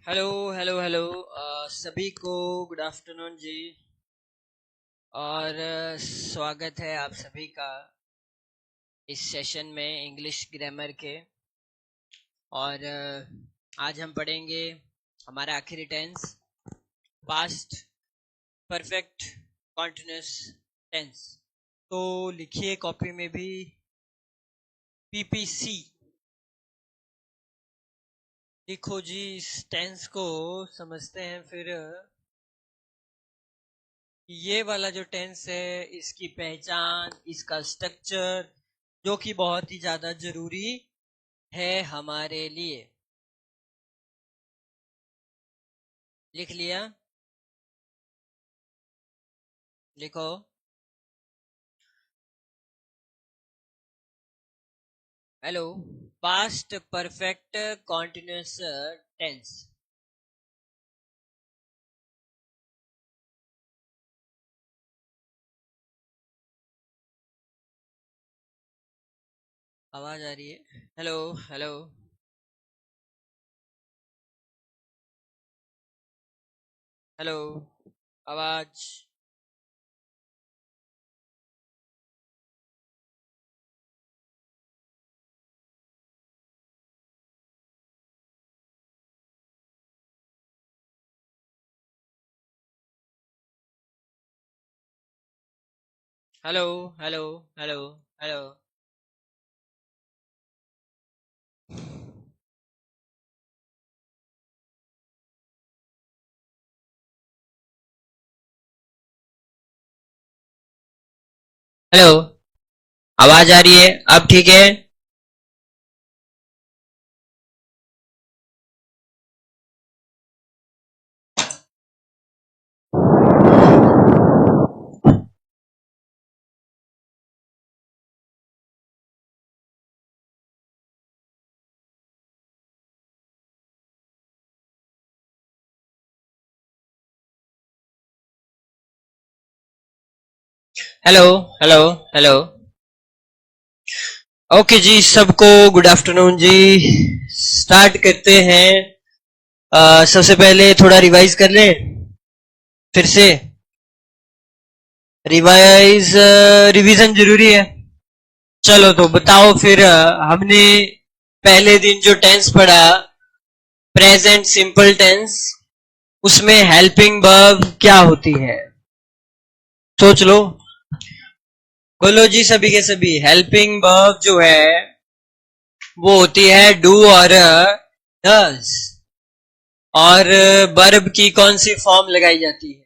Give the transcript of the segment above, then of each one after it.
Hello hello hello सभी को good afternoon जी। और स्वागत है आप सभी का इस सेशन में इंग्लिश ग्रामर के। और आज हम पढ़ेंगे हमारा आखिरी tense, past perfect continuous tense. तो लिखिए कॉपी में भी पीपीसी लिखो जी। इस टेंस को समझते हैं फिर। ये वाला जो टेंस है, इसकी पहचान, इसका स्ट्रक्चर, जो कि बहुत ही ज्यादा जरूरी है हमारे लिए। लिख लिया? लिखो। Hello. Past perfect continuous tense. आवाज आ रही है? Hello hello hello. आवाज? Hello hello hello hello. Hello. आवाज आ रही है? अब ठीक है? Hello hello hello. ओके जी, सबको गुड आफ्टरनून जी। स्टार्ट करते हैं। सबसे पहले थोड़ा रिवाइज कर लें फिर से। रिवीजन जरूरी है। चलो तो बताओ फिर। हमने पहले दिन जो टेंस पढ़ा, प्रेजेंट सिंपल टेंस, उसमें हेल्पिंग वर्ब क्या होती है? सोच लो। बोलो जी सभी के सभी। हेल्पिंग वर्ब जो है वो होती है डू और डज। और वर्ब की कौन सी फॉर्म लगाई जाती है?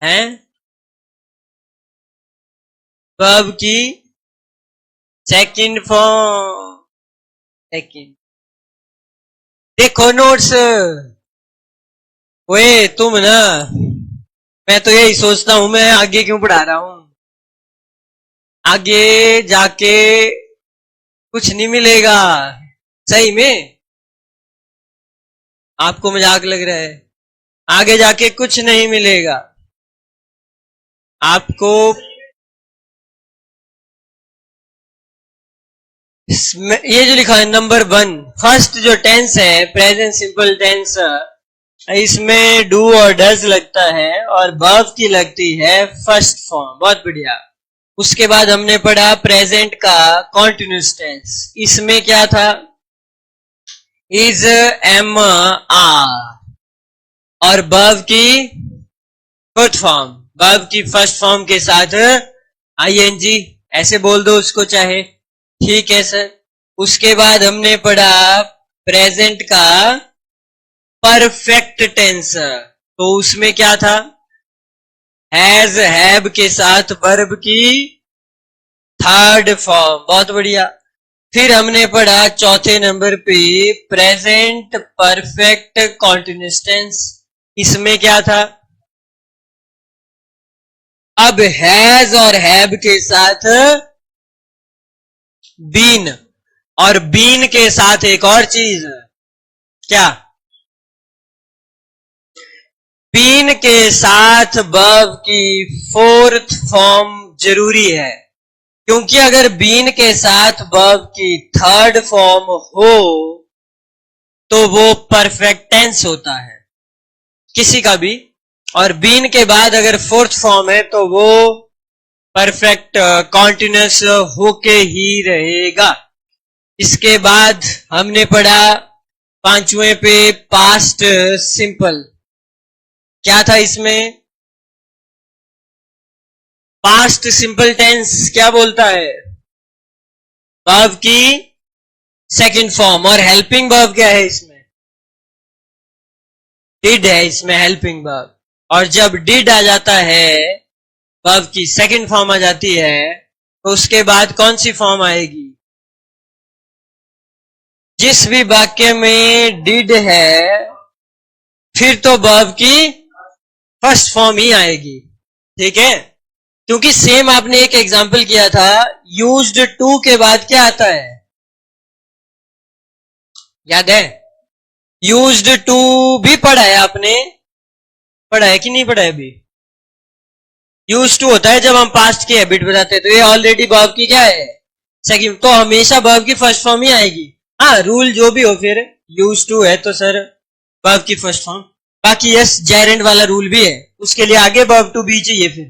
हैं? वर्ब की सेकंड फॉर्म। सेकंड। देखो नोट्स। ओए तुम ना, मैं तो यही सोचता हूं मैं आगे क्यों पढ़ा रहा हूं। आगे जाके कुछ नहीं मिलेगा। सही में? आपको मजाक लग रहा है? आगे जाके कुछ नहीं मिलेगा आपको। ये जो लिखा है नंबर 1, फर्स्ट जो टेंस है प्रेजेंट सिंपल टेंस, इसमें डू और डज लगता है और वर्ब की लगती है फर्स्ट फॉर्म। बहुत बढ़िया। उसके बाद हमने पढ़ा प्रेजेंट का कॉन्टिन्यूअस टेंस। इसमें क्या था? Is, am, are. और वर्ब की फर्स्ट फॉर्म। वर्ब की फर्स्ट फॉर्म के साथ आईएनजी। ऐसे बोल दो उसको चाहे। ठीक है सर। उसके बाद हमने पढ़ा प्रेजेंट का परफेक्ट टेंस। तो उसमें क्या था? हैज, हैव के साथ वर्ब की थर्ड फॉर्म। बहुत बढ़िया। फिर हमने पढ़ा चौथे नंबर पे प्रेजेंट परफेक्ट कॉन्टिन्यूअस टेंस। इसमें क्या था? अब हैज और हैव के साथ बीन, और बीन के साथ एक और चीज। क्या? बीन के साथ वर्ब की फोर्थ फॉर्म जरूरी है। क्योंकि अगर बीन के साथ वर्ब की थर्ड फॉर्म हो तो वो परफेक्ट टेंस होता है किसी का भी, और बीन के बाद अगर फोर्थ फॉर्म है तो वो परफेक्ट कॉन्टिन्यूअस होके ही रहेगा। इसके बाद हमने पढ़ा पांचवें पे पास्ट सिंपल। क्या था इसमें? पास्ट सिंपल टेंस क्या बोलता है? वर्ब की सेकंड फॉर्म। और हेल्पिंग वर्ब क्या है इसमें? डिड है इसमें हेल्पिंग वर्ब। और जब डिड आ जाता है, वर्ब की सेकंड फॉर्म आ जाती है, तो उसके बाद कौन सी फॉर्म आएगी? जिस भी वाक्य में डिड है फिर तो वर्ब की फर्स्ट फॉर्म ही आएगी। ठीक है, क्योंकि सेम आपने एक एग्जाम्पल किया था, यूज्ड टू के बाद क्या आता है? याद है? यूज्ड टू भी पढ़ा है आपने? पढ़ा है कि नहीं पढ़ा है अभी? यूज्ड टू होता है जब हम पास्ट की हैबिट बताते हैं, तो ये ऑलरेडी वर्ब की क्या है? सेकंड। तो हमेशा वर्ब की फर्स्ट फॉर्म ही आएगी। हाँ, रूल जो भी हो, फिर यूज्ड टू है तो सर वर्ब की फर्स्ट फॉर्म। बाकी यस जेरेंड वाला रूल भी है, उसके लिए आगे वर्ब टू भी चाहिए। फिर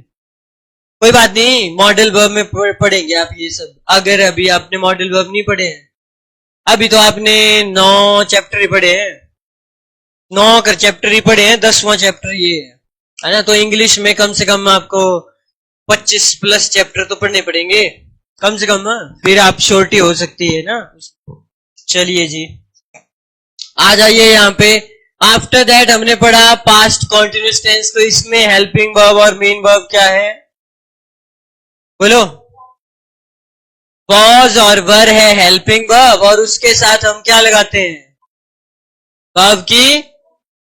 कोई बात नहीं, मॉडल वर्ब में पढ़ेंगे आप ये सब, अगर अभी आपने मॉडल वर्ब नहीं पढ़े हैं। अभी तो आपने 9 चैप्टर ही पढ़े हैं, 9 कर चैप्टर ही पढ़े हैं, 10वां चैप्टर ये है ना। तो इंग्लिश में कम से कम आपको 25 प्लस चैप्टर तो पढ़ने पड़ेंगे कम से कम, फिर आप शॉर्टी हो सकती है ना। चलिए जी, आ जाइए यहाँ पे। आफ्टर दैट हमने पढ़ा पास्ट कॉन्टिन्यूअस टेंस। तो इसमें हेल्पिंग वर्ब और मेन वर्ब क्या है? बोलो। वॉज और वर है हेल्पिंग वर्ब, और उसके साथ हम क्या लगाते हैं? वर्ब की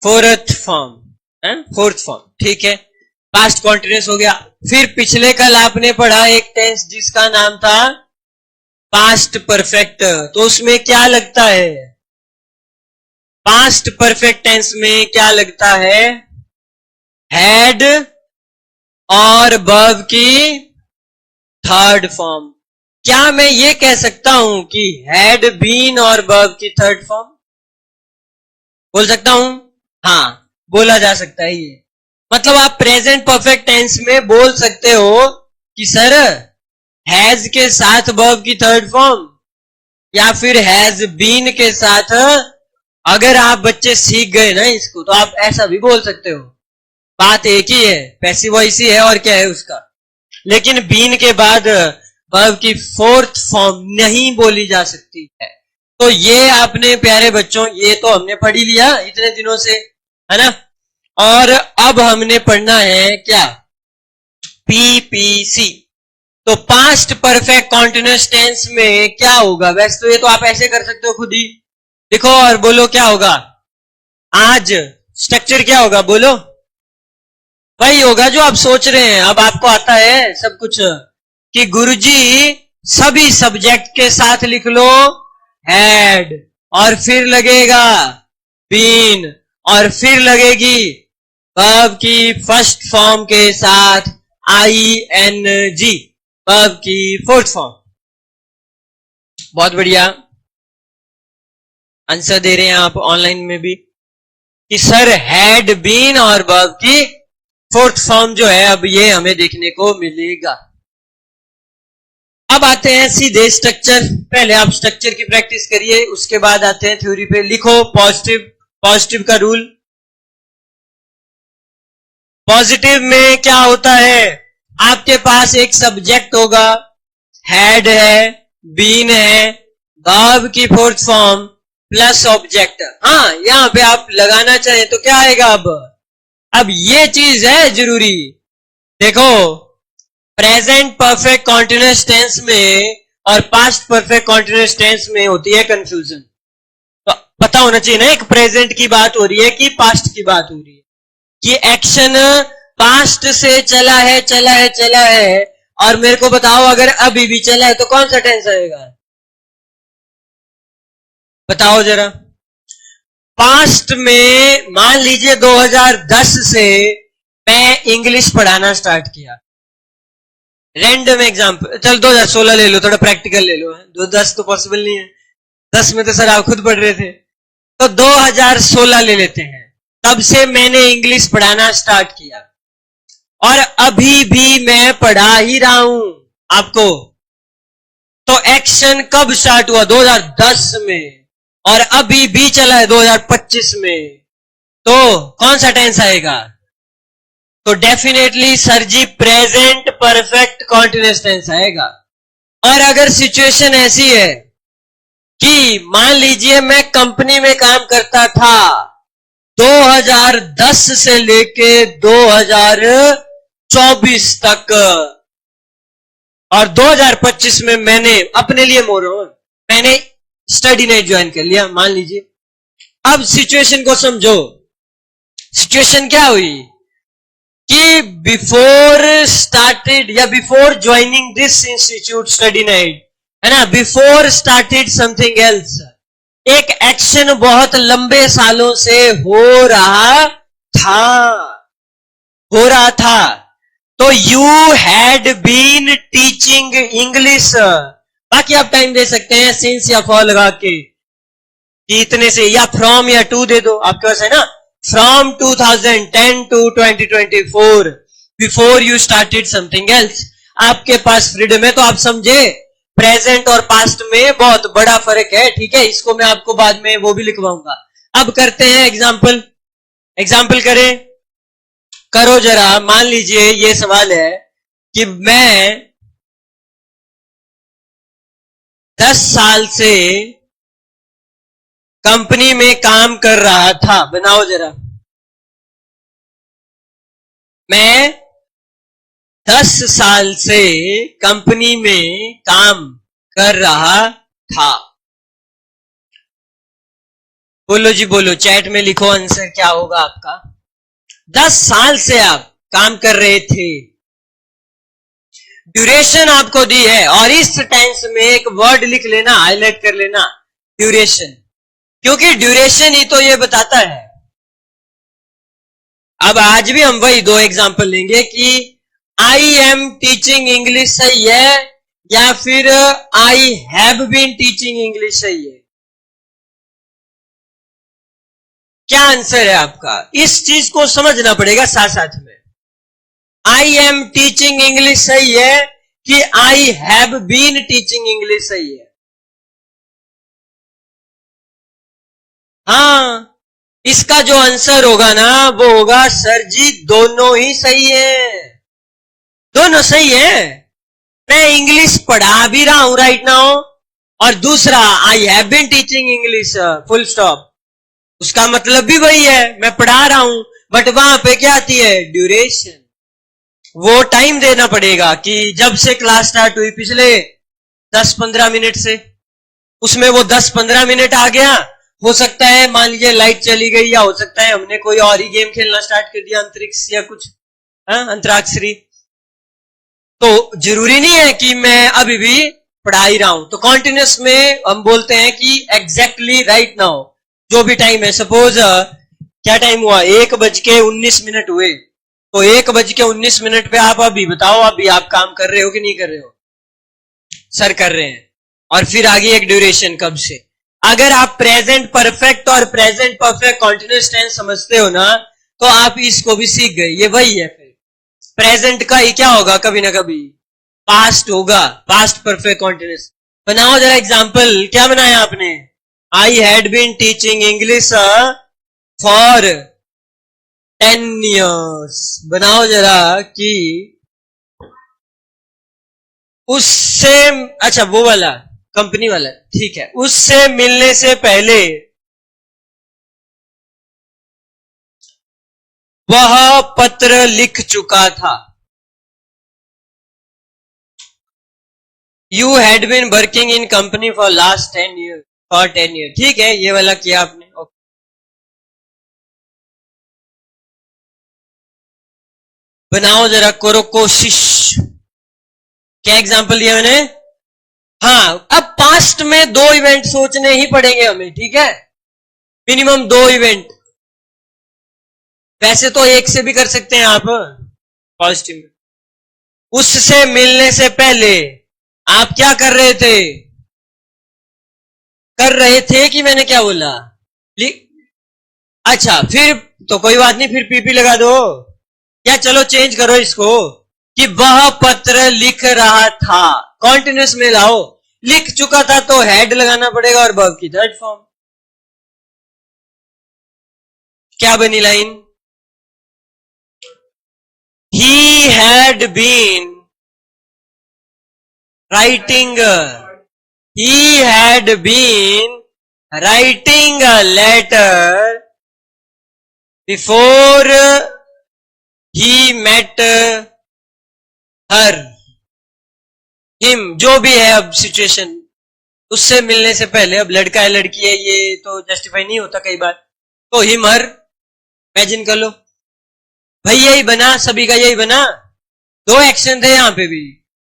फोर्थ फॉर्म, फोर्थ फॉर्म। ठीक है, पास्ट कॉन्टिन्यूअस हो गया। फिर पिछले कल आपने पढ़ा एक टेंस जिसका नाम था पास्ट परफेक्ट। तो उसमें क्या लगता है? पास्ट परफेक्ट टेंस में क्या लगता है? हैड और वर्ब की थर्ड फॉर्म। क्या मैं ये कह सकता हूं कि हैड बीन और वर्ब की थर्ड फॉर्म? बोल सकता हूं? हाँ, बोला जा सकता है ये। मतलब आप प्रेजेंट परफेक्ट टेंस में बोल सकते हो कि सर हैज के साथ वर्ब की थर्ड फॉर्म, या फिर हैज बीन के साथ। अगर आप बच्चे सीख गए ना इसको, तो आप ऐसा भी बोल सकते हो। बात एक ही है, पैसिव वॉइस ही है और क्या है उसका। लेकिन बीन के बाद वर्ब की फोर्थ फॉर्म नहीं बोली जा सकती है। तो ये आपने प्यारे बच्चों, ये तो हमने पढ़ ही लिया इतने दिनों से, है ना। और अब हमने पढ़ना है क्या? पीपीसी। तो पास्ट परफेक्ट कॉन्टिन्यूअस टेंस में क्या होगा? वैसे तो ये तो आप ऐसे कर सकते हो खुद ही, लिखो और बोलो क्या होगा। आज स्ट्रक्चर क्या होगा? बोलो। वही होगा जो आप सोच रहे हैं। अब आपको आता है सब कुछ कि गुरुजी सभी सब्जेक्ट के साथ लिख लो हैड, और फिर लगेगा बीन, और फिर लगेगी वर्ब की फर्स्ट फॉर्म के साथ ING, वर्ब की फोर्थ फॉर्म। बहुत बढ़िया आंसर दे रहे हैं आप ऑनलाइन में भी कि सर हैड बीन और वर्ब की फोर्थ फॉर्म जो है अब ये हमें देखने को मिलेगा। अब आते हैं सीधे स्ट्रक्चर। पहले आप स्ट्रक्चर की प्रैक्टिस करिए, उसके बाद आते हैं थ्योरी पे। लिखो पॉजिटिव। पॉजिटिव का रूल, पॉजिटिव में क्या होता है? आपके पास एक सब्जेक्ट होगा, हैड है, बीन है, वर्ब की फोर्थ फॉर्म प्लस ऑब्जेक्ट। हाँ, यहां पे आप लगाना चाहें तो क्या आएगा? अब ये चीज है जरूरी। देखो, प्रेजेंट परफेक्ट कॉन्टिन्यूअस टेंस में और पास्ट परफेक्ट कॉन्टिन्यूअस टेंस में होती है कंफ्यूजन। तो पता होना चाहिए ना, एक प्रेजेंट की बात हो रही है कि पास्ट की बात हो रही है, कि एक्शन पास्ट से चला है चला है चला है, और मेरे को बताओ अगर अभी भी चला है तो कौन सा टेंस आएगा? बताओ जरा। पास्ट में मान लीजिए 2010 से मैं इंग्लिश पढ़ाना स्टार्ट किया, रैंडम एग्जाम्पल, चल 2016 ले लो, थोड़ा प्रैक्टिकल ले लो। 2010 तो पॉसिबल नहीं है, 10 में तो सर आप खुद पढ़ रहे थे। तो 2016 ले लेते हैं, तब से मैंने इंग्लिश पढ़ाना स्टार्ट किया और अभी भी मैं पढ़ा ही रहा हूं आपको। तो एक्शन कब स्टार्ट हुआ? 2010 में, और अभी भी चला है 2025 में। तो कौन सा टेंस आएगा? तो डेफिनेटली सर जी प्रेजेंट परफेक्ट कॉन्टिन्यूअस टेंस आएगा। और अगर सिचुएशन ऐसी है कि मान लीजिए मैं कंपनी में काम करता था 2010 से लेके 2024 तक, और 2025 में मैंने अपने लिए मैंने स्टडी नाइट ज्वाइन कर लिया, मान लीजिए। अब सिचुएशन को समझो। सिचुएशन क्या हुई कि बिफोर स्टार्टेड या before joining this institute study night, है ना, बिफोर स्टार्टेड समथिंग एल्स, एक एक्शन बहुत लंबे सालों से हो रहा था। तो you had been teaching English, बाकी आप टाइम दे सकते हैं सिंस या फॉर लगा के, कि इतने से, या फ्रॉम या टू दे दो, आपके पास है ना, from 2010 to 2024 before you started something else, आपके पास फ्रीडम है। तो आप समझे प्रेजेंट और पास्ट में बहुत बड़ा फर्क है, ठीक है। इसको मैं आपको बाद में वो भी लिखवाऊंगा। अब करते हैं एग्जाम्पल करो जरा। मान लीजिए ये सवाल है कि मैं 10 साल से कंपनी में काम कर रहा था। बनाओ जरा। मैं 10 साल से कंपनी में काम कर रहा था। बोलो जी बोलो, चैट में लिखो आंसर क्या होगा आपका। 10 साल से आप काम कर रहे थे, ड्यूरेशन आपको दी है, और इस टेंस में एक वर्ड लिख लेना, हाईलाइट कर लेना, ड्यूरेशन, क्योंकि ड्यूरेशन ही तो ये बताता है। अब आज भी हम वही 2 एग्जाम्पल लेंगे कि आई एम टीचिंग इंग्लिश सही है या फिर I have been teaching English सही है। क्या आंसर है आपका? इस चीज को समझना पड़ेगा साथ साथ में। आई एम टीचिंग इंग्लिश सही है कि I have been teaching English सही है? हाँ, इसका जो आंसर होगा ना वो होगा सर जी दोनों ही सही है, दोनों सही है। मैं इंग्लिश पढ़ा भी रहा हूं राइट नाउ, और दूसरा I have been teaching English full stop, उसका मतलब भी वही है, मैं पढ़ा रहा हूं, बट वहां पे क्या आती है? ड्यूरेशन। वो टाइम देना पड़ेगा कि जब से क्लास स्टार्ट हुई पिछले 10-15 मिनट से, उसमें वो 10-15 मिनट आ गया। हो सकता है मान लीजिए लाइट चली गई, या हो सकता है हमने कोई और ही गेम खेलना स्टार्ट कर दिया, अंतरिक्ष या कुछ, अंतराक्षरी। तो जरूरी नहीं है कि मैं अभी भी पढ़ा ही रहा हूं। तो कॉन्टिन्यूस में हम बोलते हैं कि एग्जैक्टली राइट नाउ, जो भी टाइम है, सपोज क्या टाइम हुआ, 1:19 हुए, तो 1:19 पे आप अभी बताओ, अभी आप काम कर रहे हो कि नहीं कर रहे हो? सर कर रहे हैं। और फिर आगे एक ड्यूरेशन कब से। अगर आप प्रेजेंट परफेक्ट और प्रेजेंट परफेक्ट कॉन्टिन्यूअस टेंस समझते हो ना, तो आप इसको भी सीख गए। ये वही है, फिर प्रेजेंट का ही क्या होगा, कभी ना कभी पास्ट होगा, पास्ट परफेक्ट कॉन्टिन्यूअस। बनाओ जरा एग्जाम्पल, क्या बनाया आपने? I had been teaching English for 10 years। बनाओ जरा कि उससे, अच्छा वो वाला कंपनी वाला, ठीक है, उससे मिलने से पहले वह पत्र लिख चुका था। You had been working in company for last 10 years, for 10 years, ठीक है, ये वाला किया आपने। ओके, बनाओ जरा, करो कोशिश। क्या एग्जाम्पल दिया मैंने? हाँ, अब पास्ट में 2 इवेंट सोचने ही पड़ेंगे हमें, ठीक है, मिनिमम 2 इवेंट। वैसे तो एक से भी कर सकते हैं आप पॉजिटिव में। उससे मिलने से पहले आप क्या कर रहे थे? कर रहे थे कि मैंने क्या बोला? अच्छा फिर तो कोई बात नहीं, फिर पीपी लगा दो, या चलो चेंज करो इसको कि वह पत्र लिख रहा था, कॉन्टिन्यूस में लाओ, लिख चुका था तो हैड लगाना पड़ेगा और वर्ब की थर्ड फॉर्म। क्या बनी line? He had been writing, he had been writing a letter before he met her, him, जो भी है अब सिचुएशन, उससे मिलने से पहले, अब लड़का है लड़की है ये तो जस्टिफाई नहीं होता कई बार, तो हिम हर इमेजिन कर लो भाई, यही बना, सभी का यही बना, दो एक्शन थे यहां पे भी,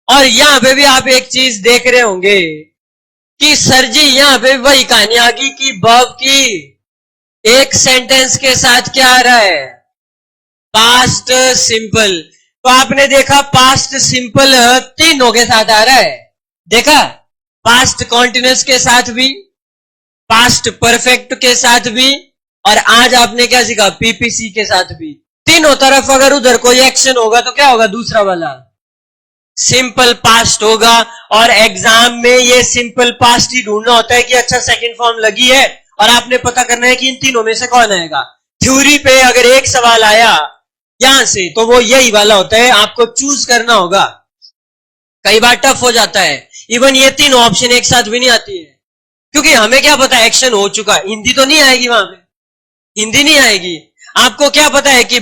और यहां पे भी आप एक चीज देख रहे होंगे कि सर जी यहां पे वही कहानी आ गई कि वर्ब की एक सेंटेंस के साथ क्या आ रहा है, पास्ट सिंपल। तो आपने देखा पास्ट सिंपल तीनों के साथ आ रहा है, देखा, पास्ट कॉन्टिन्यूस के साथ भी, पास्ट परफेक्ट के साथ भी, और आज आपने क्या सीखा, पीपीसी के साथ भी। तीनों तरफ अगर उधर कोई एक्शन होगा तो क्या होगा, दूसरा वाला सिंपल पास्ट होगा। और एग्जाम में ये सिंपल पास्ट ही ढूंढना होता है कि अच्छा सेकंड फॉर्म लगी है, और आपने पता करना है कि इन तीनों में से कौन आएगा। थ्योरी पे अगर एक सवाल आया यहां से तो वो यही वाला होता है, आपको चूज करना होगा। कई बार टफ हो जाता है, इवन ये तीनों ऑप्शन एक साथ भी नहीं आती है, क्योंकि हमें क्या पता एक्शन हो चुका, हिंदी तो नहीं आएगी वहां पे, हिंदी नहीं आएगी। आपको क्या पता है कि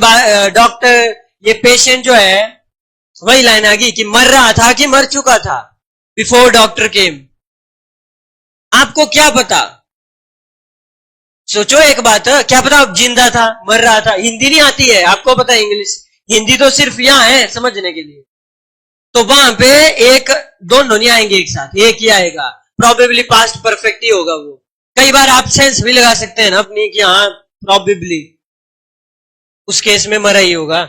डॉक्टर, ये पेशेंट जो है, वही लाइन आ गई कि मर रहा था कि मर चुका था, बिफोर डॉक्टर केम। आपको क्या पता, सोचो एक बात, क्या पता अब जिंदा था, मर रहा था, हिंदी नहीं आती है, आपको पता है इंग्लिश, हिंदी तो सिर्फ यहां है समझने के लिए। तो वहां पे एक, दोनों नहीं आएंगे एक साथ, एक ही आएगा, प्रोबेबली पास्ट परफेक्ट ही होगा वो। कई बार आप सेंस भी लगा सकते हैं ना अपनी कि हाँ प्रोबेबली उस केस में मरा ही होगा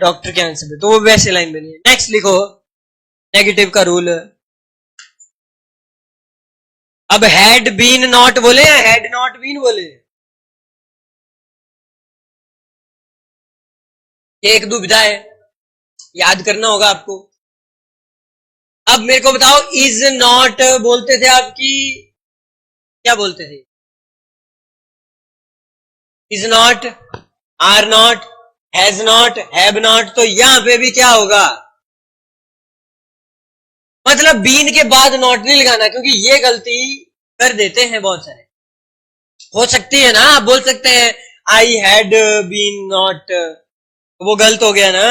डॉक्टर के आंसर में, तो वो वैसे लाइन बनी है। नेक्स्ट लिखो, नेगेटिव का रूल। अब हैड बीन नॉट बोले या हैड नॉट बीन बोले, एक दुविधा है, याद करना होगा आपको। अब मेरे को बताओ, इज नॉट बोलते थे आपकी, क्या बोलते थे, is not, are not, has not, have not, तो यहां पे भी क्या होगा, मतलब बीन के बाद नॉट नहीं लगाना, क्योंकि ये गलती कर देते हैं बहुत सारे। हो सकती है ना, आप बोल सकते हैं आई हैड बीन नॉट, वो गलत हो गया ना।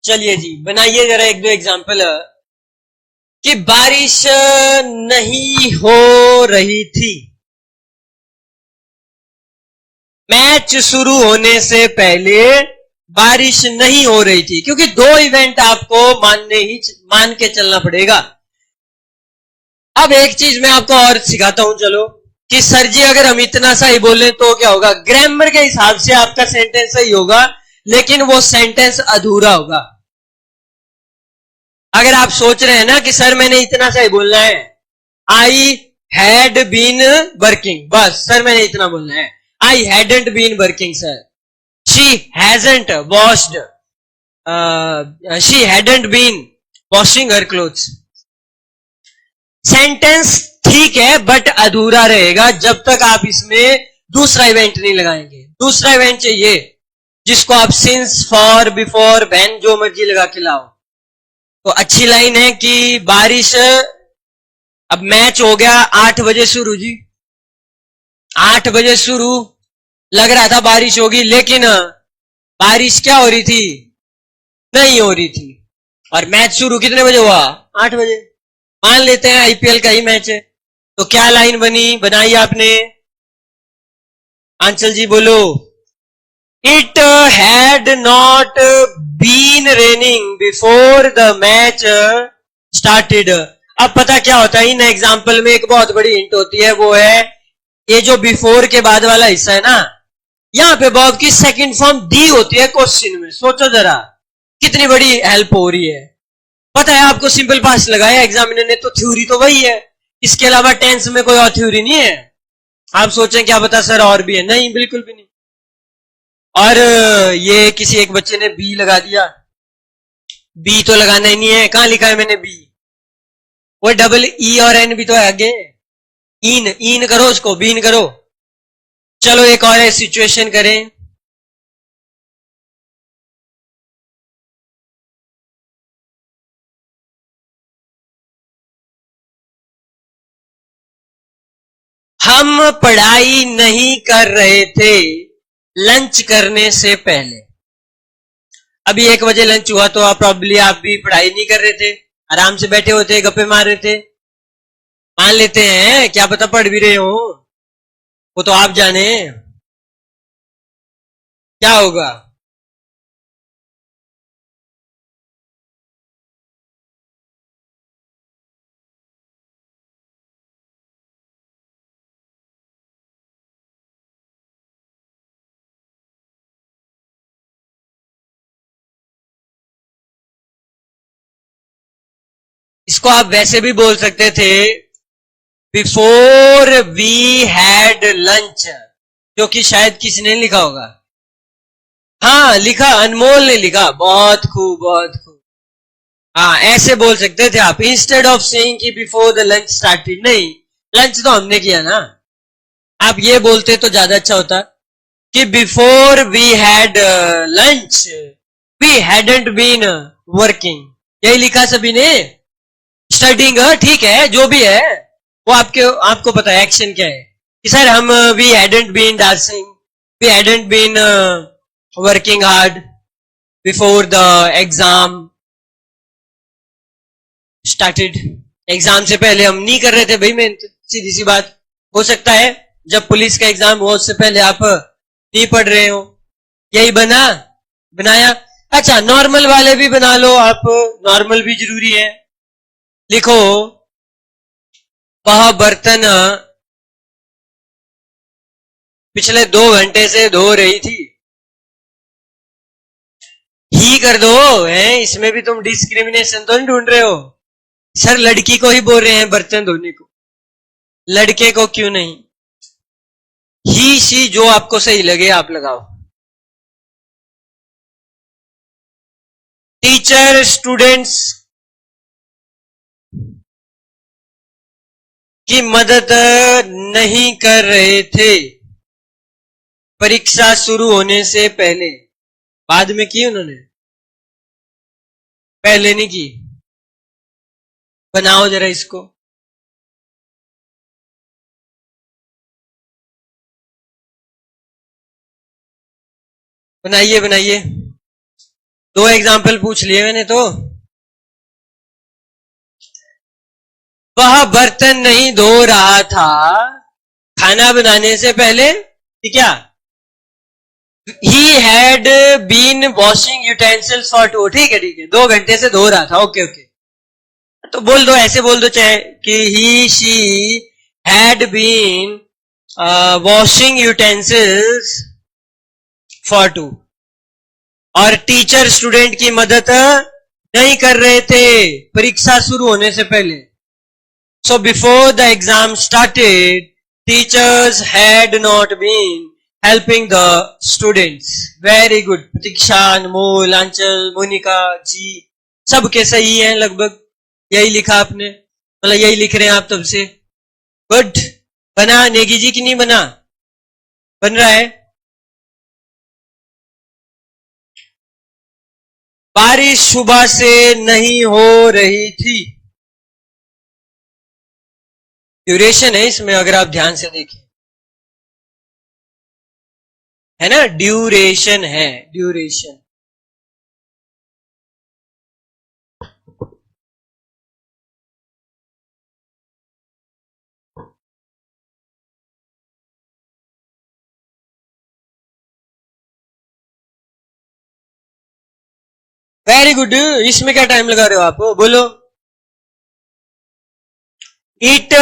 चलिए जी बनाइए जरा एक दो एग्जाम्पल, कि बारिश नहीं हो रही थी, मैच शुरू होने से पहले बारिश नहीं हो रही थी, क्योंकि दो इवेंट आपको मान के चलना पड़ेगा। अब एक चीज मैं आपको और सिखाता हूं, चलो, कि सर जी अगर हम इतना सा ही बोले तो क्या होगा, ग्रामर के हिसाब से आपका सेंटेंस सही होगा, लेकिन वो सेंटेंस अधूरा होगा। अगर आप सोच रहे हैं ना कि सर मैंने इतना सा ही बोलना है, आई हैड बीन वर्किंग, बस सर मैंने इतना बोलना है, I hadn't been working sir, she hasn't washed, she hadn't been washing her clothes. Sentence ठीक है बट अधूरा रहेगा जब तक आप इसमें दूसरा इवेंट नहीं लगाएंगे। दूसरा इवेंट चाहिए जिसको आप सिंस, फॉर, बिफोर, व्हेन, जो मर्जी लगा के लाओ। तो अच्छी लाइन है कि बारिश, अब मैच हो गया 8 बजे शुरू जी, 8 बजे शुरू, लग रहा था बारिश होगी, लेकिन बारिश क्या हो रही थी, नहीं हो रही थी। और मैच शुरू कितने बजे हुआ, 8 बजे, मान लेते हैं आईपीएल का ही मैच है। तो क्या लाइन बनी, बनाई आपने, आंचल जी बोलो, it had not been raining before the match started. अब पता क्या होता है, इन एग्जाम्पल में एक बहुत बड़ी हिंट होती है, वो है ये जो बिफोर के बाद वाला हिस्सा है ना, यहां पे वर्ब की सेकंड फॉर्म दी होती है क्वेश्चन में। सोचो जरा कितनी बड़ी हेल्प हो रही है। पता है आपको सिंपल पास्ट लगाया एग्जामिनर ने, तो थ्योरी तो वही है, इसके अलावा टेंस में कोई और थ्योरी नहीं है। आप सोचें क्या पता सर और भी है, नहीं बिल्कुल भी नहीं। और ये किसी एक बच्चे ने बी लगा दिया, बी तो लगाना ही नहीं है, कहां लिखा है मैंने बी? वो डबल ई और एन भी तो है आगे। इन इन करो, उसको बीन करो। चलो एक और सिचुएशन करें। हम पढ़ाई नहीं कर रहे थे लंच करने से पहले। अभी 1 बजे लंच हुआ तो आप प्रॉब्ली आप भी पढ़ाई नहीं कर रहे थे, आराम से बैठे होते, गप्पे मार रहे थे। मान लेते हैं, क्या पता पढ़ भी रहे हो, वो तो आप जाने क्या होगा। इसको आप वैसे भी बोल सकते थे, बिफोर वी हैड लंच, जो कि शायद किसी ने लिखा होगा। हाँ लिखा, अनमोल ने लिखा, बहुत खूब बहुत खूब। हाँ ऐसे बोल सकते थे आप, इंस्टेड ऑफ सेइंग कि बिफोर द लंच स्टार्टेड। नहीं, लंच तो हमने किया ना। आप ये बोलते तो ज्यादा अच्छा होता कि before we had lunch we hadn't been working. यही लिखा सभी ने, स्टडिंग। ठीक है, जो भी है वो आपको पता है एक्शन क्या है कि सर हम we hadn't been dancing, we hadn't been working hard before the exam started. Exam से पहले हम नहीं कर रहे थे भाई मेहनत, सीधी सी बात। हो सकता है जब पुलिस का एग्जाम हो उससे पहले आप नहीं पढ़ रहे हो। यही बनाया। अच्छा नॉर्मल वाले भी बना लो आप, नॉर्मल भी जरूरी है। लिखो, वह बर्तन पिछले 2 घंटे से धो रही थी। ही कर दो है, इसमें भी तुम डिस्क्रिमिनेशन तो नहीं ढूंढ रहे हो। सर लड़की को ही बोल रहे हैं बर्तन धोने को, लड़के को क्यों नहीं? ही शी जो आपको सही लगे आप लगाओ। टीचर स्टूडेंट्स की मदद नहीं कर रहे थे परीक्षा शुरू होने से पहले। बाद में की उन्होंने, पहले नहीं की। बनाओ जरा इसको। बनाइए बनाइए, 2 एग्जाम्पल पूछ लिए मैंने तो। वह बर्तन नहीं धो रहा था खाना बनाने से पहले, ठीक क्या? He had been washing utensils for 2, ठीक है ठीक है, 2 घंटे से धो रहा था, ओके ओके। तो बोल दो, ऐसे बोल दो चाहे कि he she had been washing utensils for 2, और टीचर स्टूडेंट की मदद नहीं कर रहे थे परीक्षा शुरू होने से पहले। So before the exam started teachers had not been helping the students. Very good, Pratiksha, Anmol, Anchal, Monika जी सबके सही हैं लगभग। यही लिखा आपने, मतलब यही लिख रहे हैं आप तब से। गुड। बना नेगी जी की नहीं बना? बन रहा है। बारिश सुबह से नहीं हो रही थी। ड्यूरेशन है इसमें, अगर आप ध्यान से देखें, है ना, ड्यूरेशन है, ड्यूरेशन। Very good. इसमें क्या टाइम लगा रहे हो आप, बोलो। It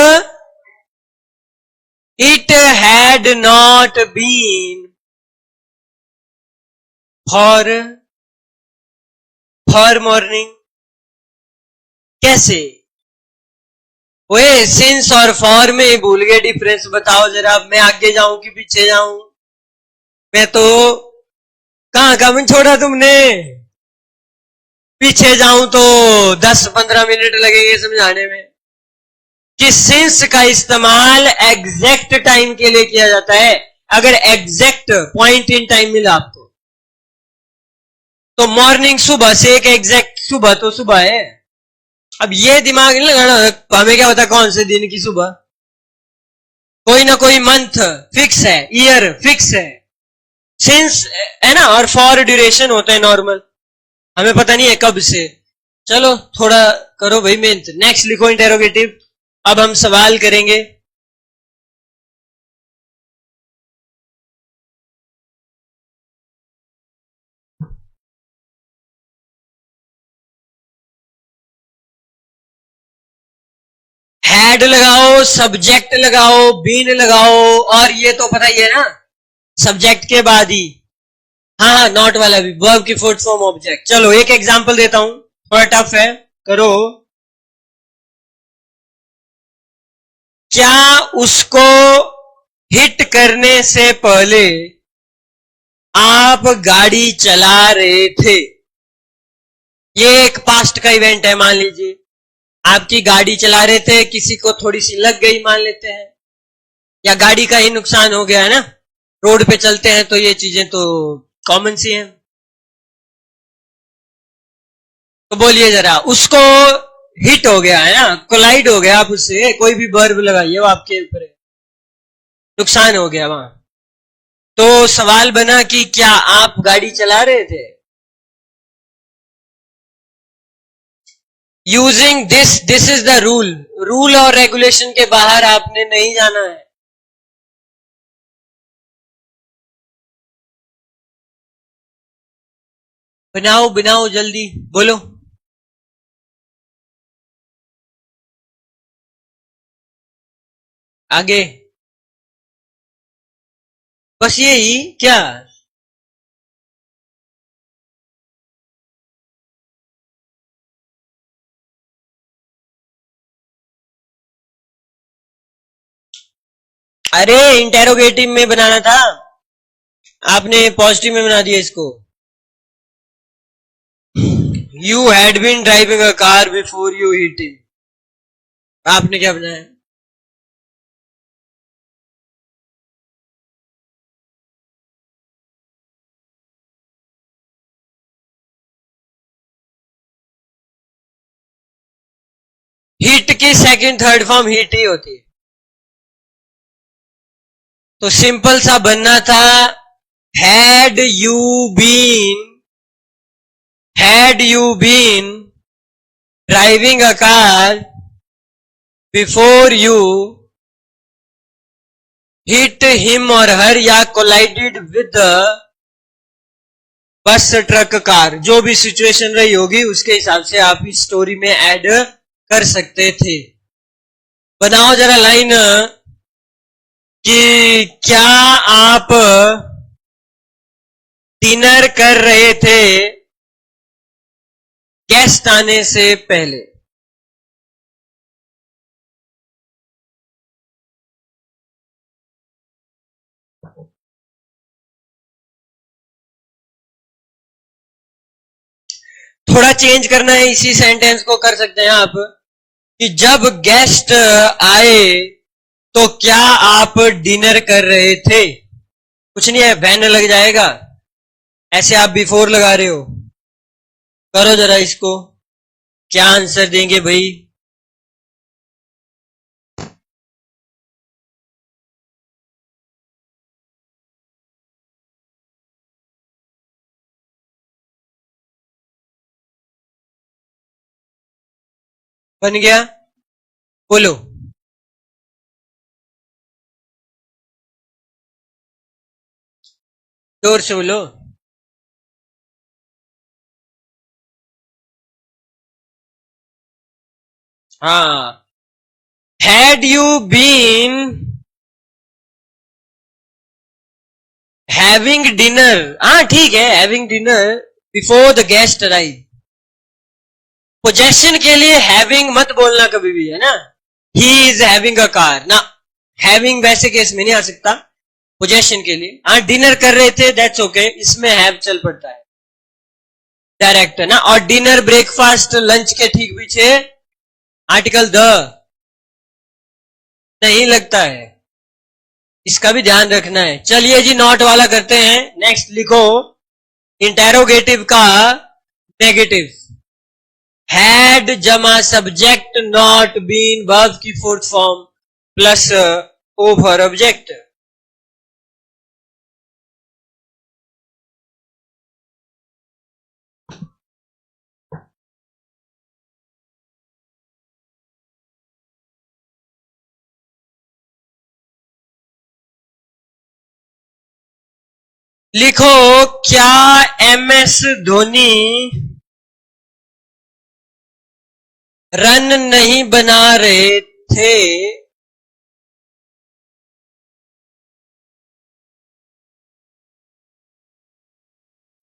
it had not been for for morning. कैसे? ओए सिंस और फॉर में ही भूल गए डिफरेंस, बताओ जरा। मैं आगे जाऊं कि पीछे जाऊं? मैं तो कहां का मन छोड़ा तुमने? पीछे जाऊं तो 10-15 मिनट लगेंगे समझाने में कि सिंस का इस्तेमाल एग्जैक्ट टाइम के लिए किया जाता है। अगर एग्जैक्ट पॉइंट इन टाइम मिला आपको, तो मॉर्निंग सुबह से एक एग्जैक्ट सुबह तो सुबह है। अब ये दिमाग नहीं लगाना हमें क्या पता कौन से दिन की सुबह। कोई ना कोई मंथ फिक्स है, ईयर फिक्स है, सिंस है ना, और फॉर ड्यूरेशन होता है नॉर्मल, हमें पता नहीं है कब से। चलो थोड़ा करो भाई मेहनत। नेक्स्ट लिखो इंटेरोगेटिव। अब हम सवाल करेंगे। हैड लगाओ, सब्जेक्ट लगाओ, बीन लगाओ, और ये तो पता ही है ना सब्जेक्ट के बाद ही। हाँ, नॉट वाला भी, वर्ब की फोर्थ फॉर्म ऑब्जेक्ट। चलो एक एग्जांपल देता हूं, थोड़ा टफ है, करो। क्या उसको हिट करने से पहले आप गाड़ी चला रहे थे? ये एक पास्ट का इवेंट है, मान लीजिए आपकी गाड़ी चला रहे थे, किसी को थोड़ी सी लग गई मान लेते हैं, या गाड़ी का ही नुकसान हो गया है ना, रोड पे चलते हैं तो ये चीजें तो कॉमन सी हैं। तो बोलिए जरा, उसको हिट हो गया है ना, कोलाइड हो गया आप उससे, कोई भी वर्ब लगाइए वो आपके ऊपर है, नुकसान हो गया वहां। तो सवाल बना कि क्या आप गाड़ी चला रहे थे? Using this is the rule. Rule और रेगुलेशन के बाहर आपने नहीं जाना है। बनाओ बनाओ जल्दी बोलो। आगे बस यही क्या? अरे इंटेरोगेटिव में बनाना था, आपने पॉजिटिव में बना दिया इसको। You had been driving a car before you hit him, आपने क्या बनाया? हिट की सेकंड थर्ड फॉर्म हिट ही होती है। तो सिंपल सा बनना था, had you been driving a car before you hit him और हर, या collided with bus truck car, जो भी सिचुएशन रही होगी उसके हिसाब से आप इस स्टोरी में ऐड कर सकते थे। बनाओ जरा लाइन कि क्या आप डिनर कर रहे थे गेस्ट आने से पहले? थोड़ा चेंज करना है इसी सेंटेंस को, कर सकते हैं आप कि जब गेस्ट आए तो क्या आप डिनर कर रहे थे? कुछ नहीं है, वैन लग जाएगा, ऐसे आप बिफोर लगा रहे हो। करो जरा इसको, क्या आंसर देंगे भाई? बन गया? बोलो। जोर से बोलो। हाँ, had you been having dinner, हाँ ठीक है, having dinner before the guest arrive. Possession के लिए हैविंग मत बोलना कभी भी, है ना, he is having a car ना, हैविंग वैसे केस में नहीं आ सकता पोजेशन के लिए। हाँ डिनर कर रहे थे दैट्स ओके, इसमें हैव चल पड़ता है डायरेक्ट है ना। और डिनर ब्रेकफास्ट लंच के ठीक पीछे आर्टिकल द नहीं लगता है, इसका भी ध्यान रखना है। चलिए जी नॉट वाला करते हैं। नेक्स्ट लिखो इंटेरोगेटिव का नेगेटिव, हैड जमा सब्जेक्ट नॉट बीन वर्ब की fourth form plus O for object. लिखो क्या MS धोनी रन नहीं बना रहे थे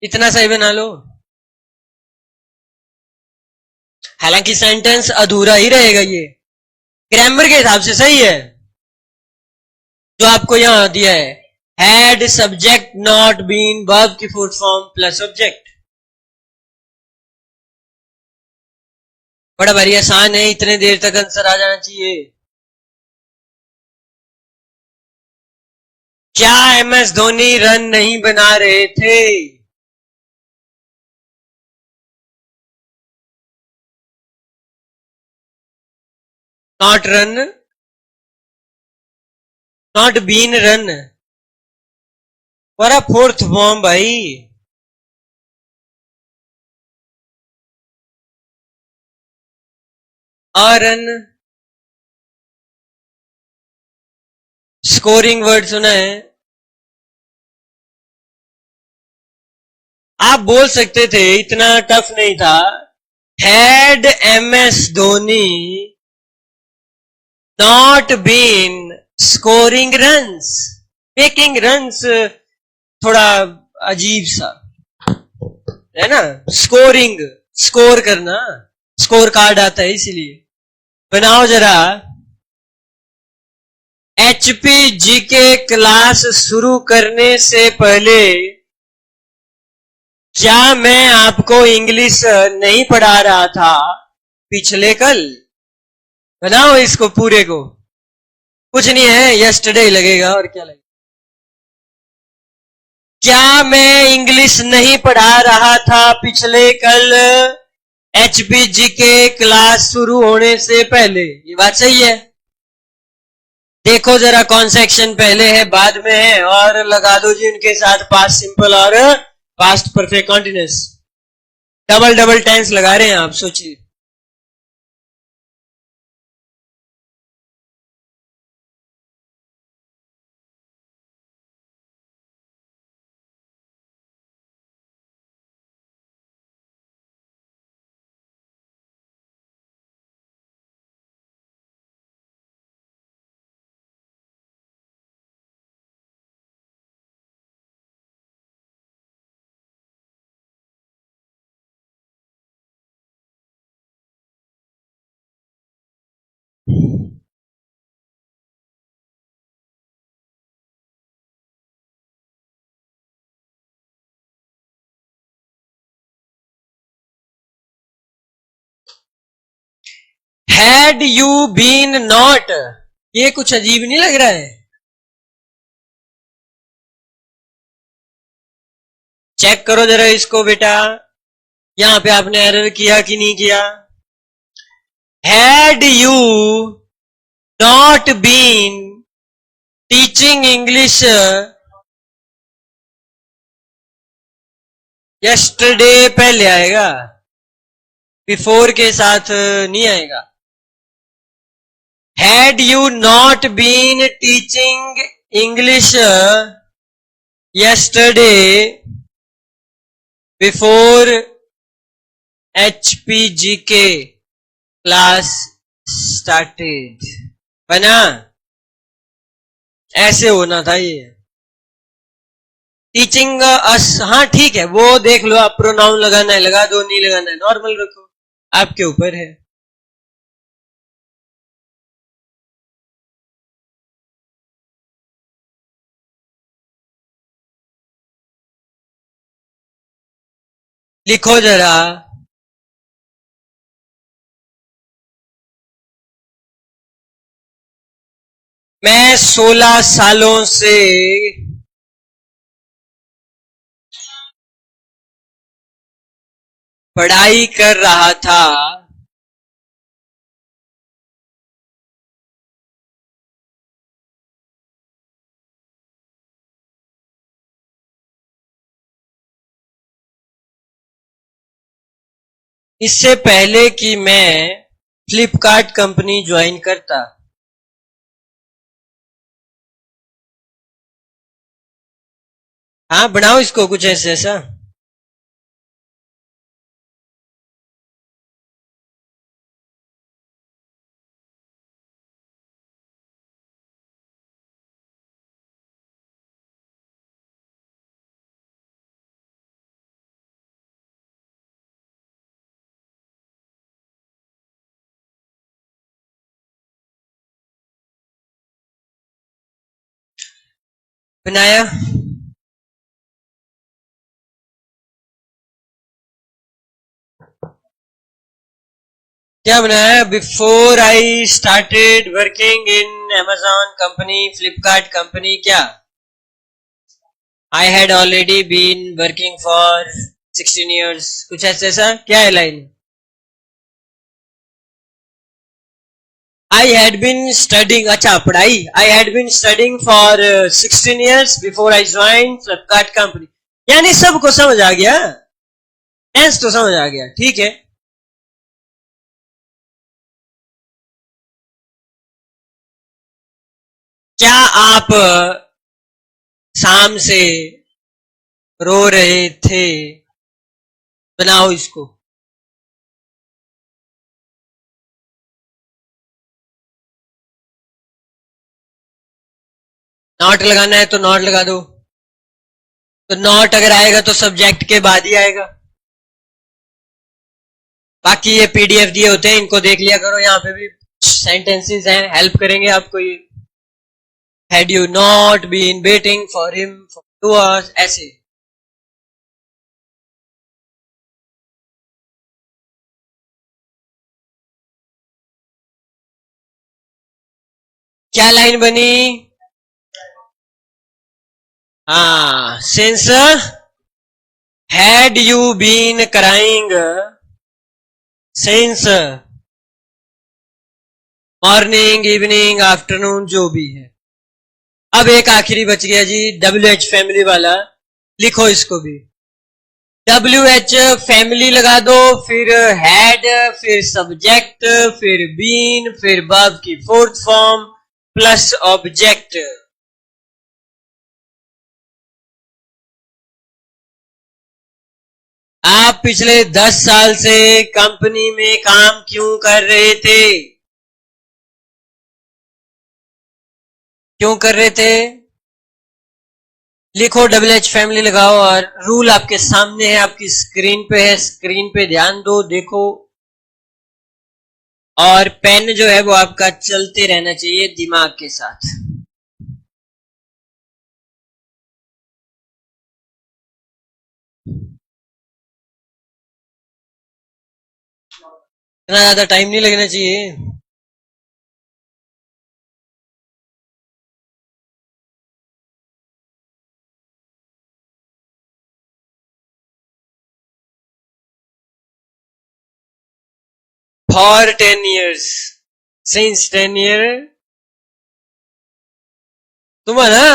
इतना सही बना लो, हालांकि सेंटेंस अधूरा ही रहेगा, ये ग्रामर के हिसाब से सही है जो आपको यहां दिया है। Had subject not been verb की फोर्थ फॉर्म प्लस ऑब्जेक्ट। बड़ा भारी आसान है, इतने देर तक आंसर आ जाना चाहिए। क्या MS धोनी रन नहीं बना रहे थे? Not run, not been run, बड़ा फोर्थ फॉर्म भाई। रन स्कोरिंग वर्ड सुना है? आप बोल सकते थे, इतना टफ नहीं था। Had MS Dhoni not been scoring runs, making runs थोड़ा अजीब सा है ना, स्कोरिंग स्कोर करना, स्कोर कार्ड आता है इसीलिए। बनाओ जरा। HPG के क्लास शुरू करने से पहले क्या मैं आपको इंग्लिश नहीं पढ़ा रहा था पिछले कल? बनाओ इसको पूरे को, कुछ नहीं है, यस्टरडे लगेगा और क्या लगेगा। क्या मैं इंग्लिश नहीं पढ़ा रहा था पिछले कल HPG के क्लास शुरू होने से पहले? ये बात सही है। देखो जरा कौन सा एक्शन पहले है बाद में है, और लगा दो जी उनके साथ पास्ट सिंपल और past perfect continuous. Double double tense लगा रहे हैं आप, सोचिए। हैड यू बीन नॉट, ये कुछ अजीब नहीं लग रहा है? चेक करो जरा इसको बेटा, यहां पे आपने एरर किया कि नहीं किया। Had you not been teaching English yesterday पहले आएगा, बिफोर के साथ नहीं आएगा। Had you not been teaching English yesterday before HPG के क्लास स्टार्टेड, बना? ऐसे होना था ये। टीचिंग अस, हाँ ठीक है, वो देख लो आप, प्रोनाउन लगाना है लगा दो, नहीं लगाना है नॉर्मल रखो, आपके ऊपर है। लिखो जरा। मैं 16 सालों से पढ़ाई कर रहा था। इससे पहले कि मैं फ्लिपकार्ट कंपनी ज्वाइन करता। हाँ, बनाओ इसको कुछ ऐसे ऐसा। बनाया? क्या बनाया? Before I started working in Amazon company, Flipkart company, क्या? I had already been working for 16 years, कुछ ऐसा ऐसा। क्या है line? I had been studying, अच्छा पढ़ाई। I had been studying for 16 years before I join Flipkart company. यानी सबको समझ आ गया, टेंस तो समझ आ गया, ठीक है। क्या आप शाम से रो रहे थे? बनाओ इसको। नॉट लगाना है तो नॉट लगा दो। तो नॉट अगर आएगा तो सब्जेक्ट के बाद ही आएगा। बाकी ये पीडीएफ दिए होते हैं, इनको देख लिया करो। यहाँ पे भी सेंटेंसेस हैं, हेल्प करेंगे आपको ये। Had you not been waiting for him for 2 hours, ऐसे। क्या लाइन बनी? हाँ, since had you been crying since morning, evening, afternoon, जो भी है। अब एक आखिरी बच गया जी, WH फैमिली वाला। लिखो इसको भी। WH फैमिली लगा दो, फिर हैड, फिर सब्जेक्ट, फिर बीन, फिर वर्ब की फोर्थ फॉर्म प्लस ऑब्जेक्ट। आप पिछले 10 साल से कंपनी में काम क्यों कर रहे थे? क्यों कर रहे थे? लिखो WH फैमिली लगाओ, और रूल आपके सामने है, आपकी स्क्रीन पे है, स्क्रीन पे ध्यान दो, देखो। और पेन जो है वो आपका चलते रहना चाहिए दिमाग के साथ। इतना ज्यादा टाइम नहीं लगना चाहिए। For 10 years, since 10 year। तुम ना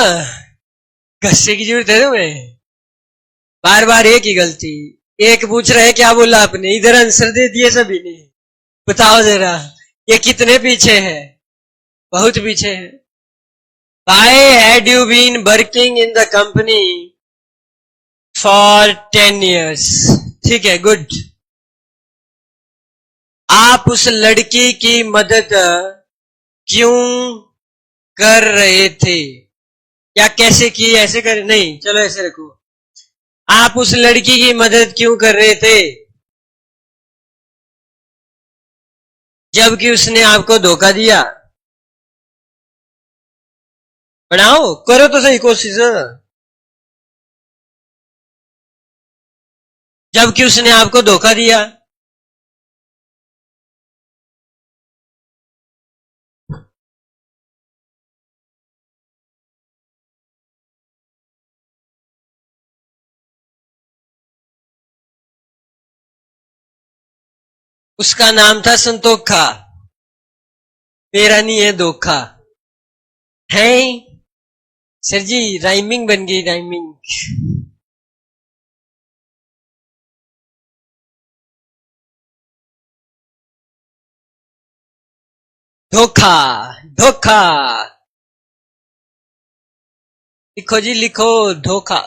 गस्से की जरूरत है तुम्हें, बार बार एक ही गलती। एक पूछ रहे क्या बोला आपने, इधर आंसर दे दिए सभी ने। बताओ जरा, ये कितने पीछे है? बहुत पीछे है। Why had you been working in the company for 10 years? ठीक है, गुड। आप उस लड़की की मदद क्यों कर रहे थे? या कैसे की? ऐसे कर नहीं, चलो ऐसे रखो। आप उस लड़की की मदद क्यों कर रहे थे जबकि उसने आपको धोखा दिया? बनाओ, करो तो सही कोशिश। जबकि उसने आपको धोखा दिया। उसका नाम था संतोखा। मेरा नहीं है धोखा। है सर जी, राइमिंग बन गई, राइमिंग। धोखा, धोखा। लिखो जी, लिखो, धोखा।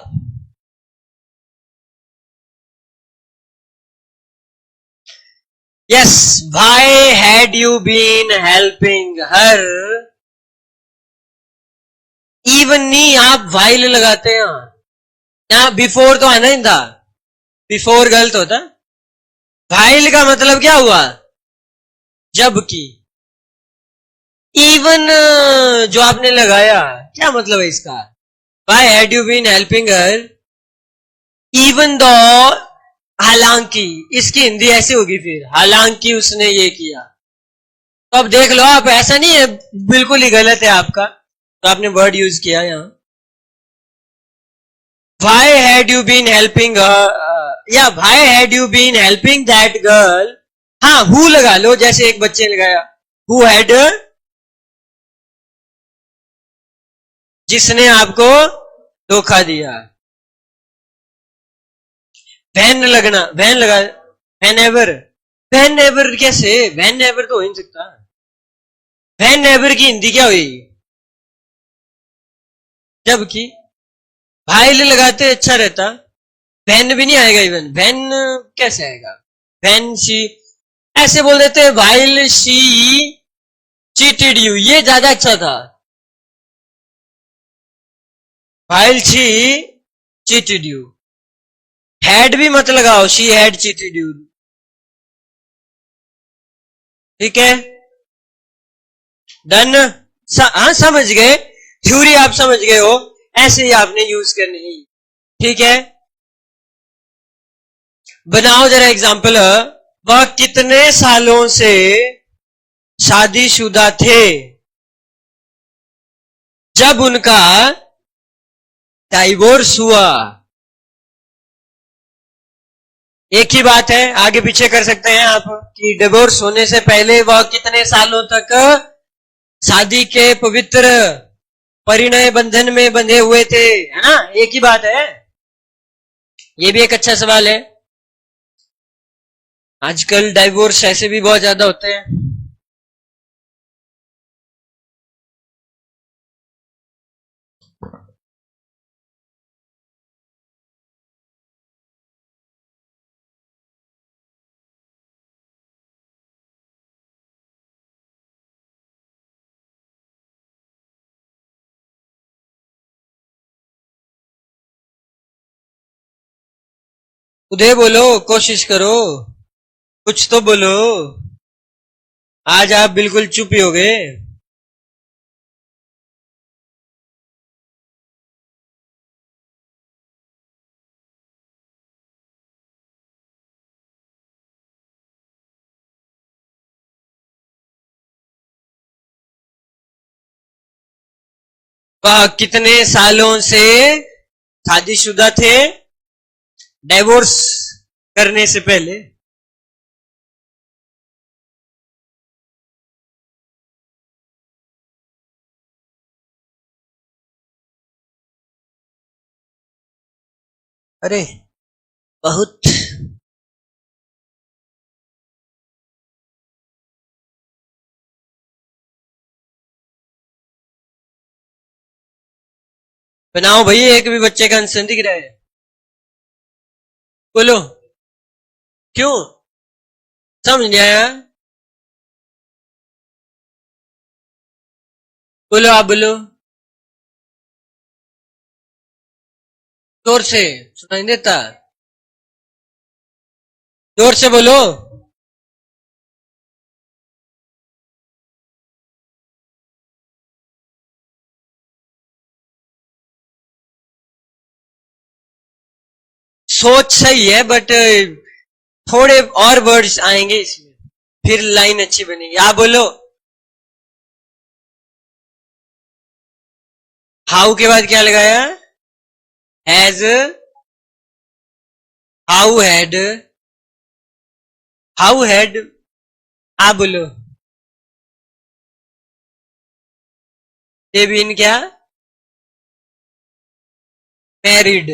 Yes, why had you been helping her. Even नहीं, आप वाइल लगाते हैं यहाँ। बिफोर तो आना ही था, बिफोर गलत होता। वाइल का मतलब क्या हुआ? जबकि। इवन जो आपने लगाया, क्या मतलब है इसका? Why had you been helping her even though, हालांकि। इसकी हिंदी ऐसी होगी फिर, हालांकि उसने ये किया। तो अब देख लो आप, ऐसा नहीं है बिल्कुल ही गलत है आपका, तो आपने वर्ड यूज किया यहां। Why had you been helping her? या why had you been helping that girl? हाँ, who लगा लो, जैसे एक बच्चे ने लगाया who had, जिसने आपको धोखा दिया। वैन लगना, वैन लगा, वैन एवर। वैन एवर कैसे? वैन एवर तो हो ही नहीं सकता। वैन एवर की हिंदी क्या हुई? जबकि। भाईल लगाते अच्छा रहता। वैन भी नहीं आएगा, इवन वैन कैसे आएगा? वैन शी, ऐसे बोल देते वाइल शी चीटेड यू, ये ज्यादा अच्छा था। While she cheated you. Had भी मत लगाओ, शी हैड चीटेड यू। ठीक है, डन। हाँ, समझ गए, थ्योरी आप समझ गए हो, ऐसे ही आपने यूज करनी है। ठीक है, बनाओ जरा एग्जाम्पल। वह कितने सालों से शादीशुदा थे जब उनका डाइवोर्स हुआ? एक ही बात है, आगे पीछे कर सकते हैं आप कि डिवोर्स होने से पहले वह कितने सालों तक शादी के पवित्र परिणय बंधन में बंधे हुए थे, है ना? एक ही बात है। ये भी एक अच्छा सवाल है। आजकल डाइवोर्स ऐसे भी बहुत ज्यादा होते हैं। उदय बोलो, कोशिश करो, कुछ तो बोलो। आज आप बिल्कुल चुप ही हो गए। वह कितने सालों से शादीशुदा थे डाइवोर्स करने से पहले? अरे बहुत। बनाओ भाई, एक भी बच्चे का आंसर दिख रहा है? बोलो। क्यों? समझ नहीं आया? बोलो, आप बोलो, जोर से। सुनाई नहीं देता? जोर से बोलो। सोच सही है बट थोड़े और वर्ड्स आएंगे इसमें, फिर लाइन अच्छी बनेगी। आप बोलो। हाउ के बाद क्या लगाया? Has, how had, how had. आप बोलो। दे बीन क्या? मैरिड।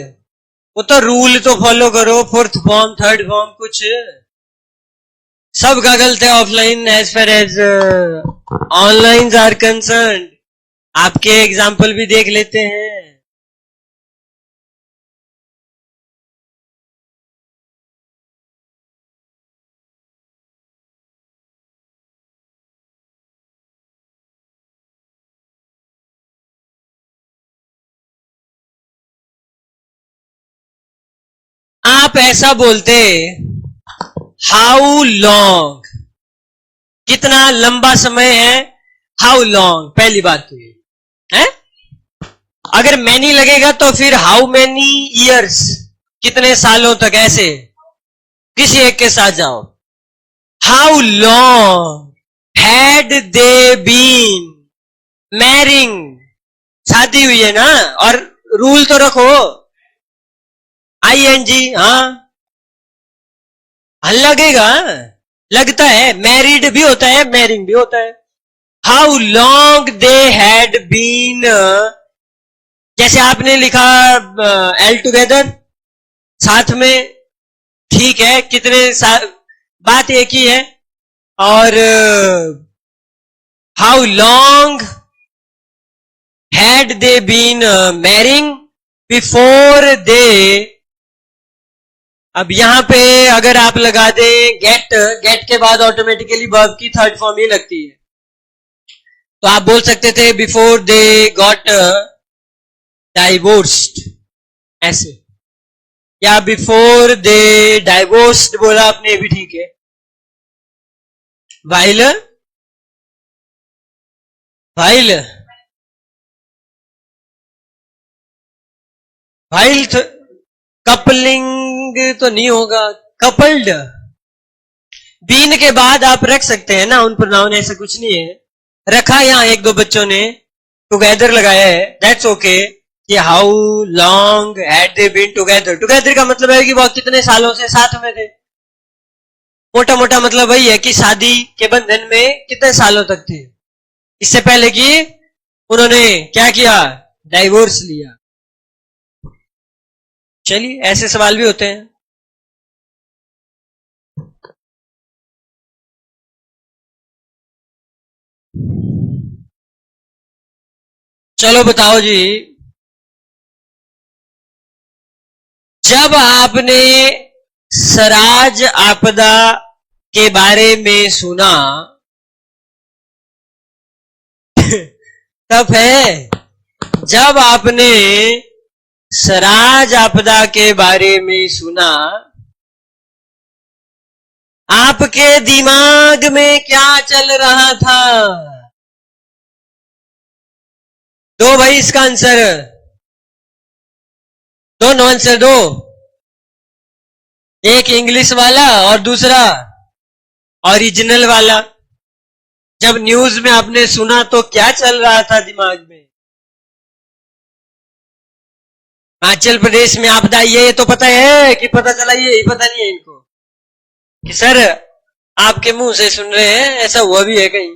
वो तो रूल तो फॉलो करो, फोर्थ फॉर्म थर्ड फॉर्म कुछ सबका गलत है offline as far as online are concern. आपके एग्जाम्पल भी देख लेते हैं। आप ऐसा बोलते, हाउ लॉन्ग, कितना लंबा समय है, हाउ लॉन्ग, पहली बात तो ये है। अगर मैनी लगेगा तो फिर हाउ मैनी ईयर्स, कितने सालों तक, ऐसे किसी एक के साथ जाओ। How long had they been marrying, शादी हुई है ना, और रूल तो रखो ING। हाँ लगेगा, लगता है, मैरिड भी होता है मैरिंग भी होता है। How long they had been, जैसे आपने लिखा एल टुगेदर साथ में, ठीक है, बात एक ही है। और how long had they been marrying before they. अब यहां पे अगर आप लगा दें गेट, गेट के बाद ऑटोमेटिकली वर्ब की थर्ड फॉर्म ही लगती है, तो आप बोल सकते थे बिफोर दे गॉट डाइवोर्स्ड, ऐसे, या बिफोर दे डाइवोर्स्ड बोला आपने भी ठीक है। वाइल, वाइल, वाइल कपलिंग तो नहीं होगा, कपल्ड। बीन के बाद आप रख सकते हैं ना उन प्रोनाउन, ऐसा कुछ नहीं है। रखा यहां एक दो बच्चों ने टुगेदर लगाया है, दैट्स ओके। कि how long had they been together, together का मतलब है कि वो कितने सालों से साथ में थे। मोटा मोटा मतलब वही है कि शादी के बंधन में कितने सालों तक थे, इससे पहले कि उन्होंने क्या किया, डाइवोर्स लिया। चलिए ऐसे सवाल भी होते हैं। चलो बताओ जी, जब आपने स्वराज आपदा के बारे में सुना, तब है, जब आपने स्वराज आपदा के बारे में सुना, आपके दिमाग में क्या चल रहा था? दो भाई इसका आंसर, दोनों आंसर दो, एक इंग्लिश वाला और दूसरा ओरिजिनल वाला। जब न्यूज में आपने सुना तो क्या चल रहा था दिमाग में? हिमाचल प्रदेश में आपदा, ये तो पता है कि पता चला, ये पता नहीं है इनको कि सर आपके मुंह से सुन रहे हैं, ऐसा हुआ भी है कहीं।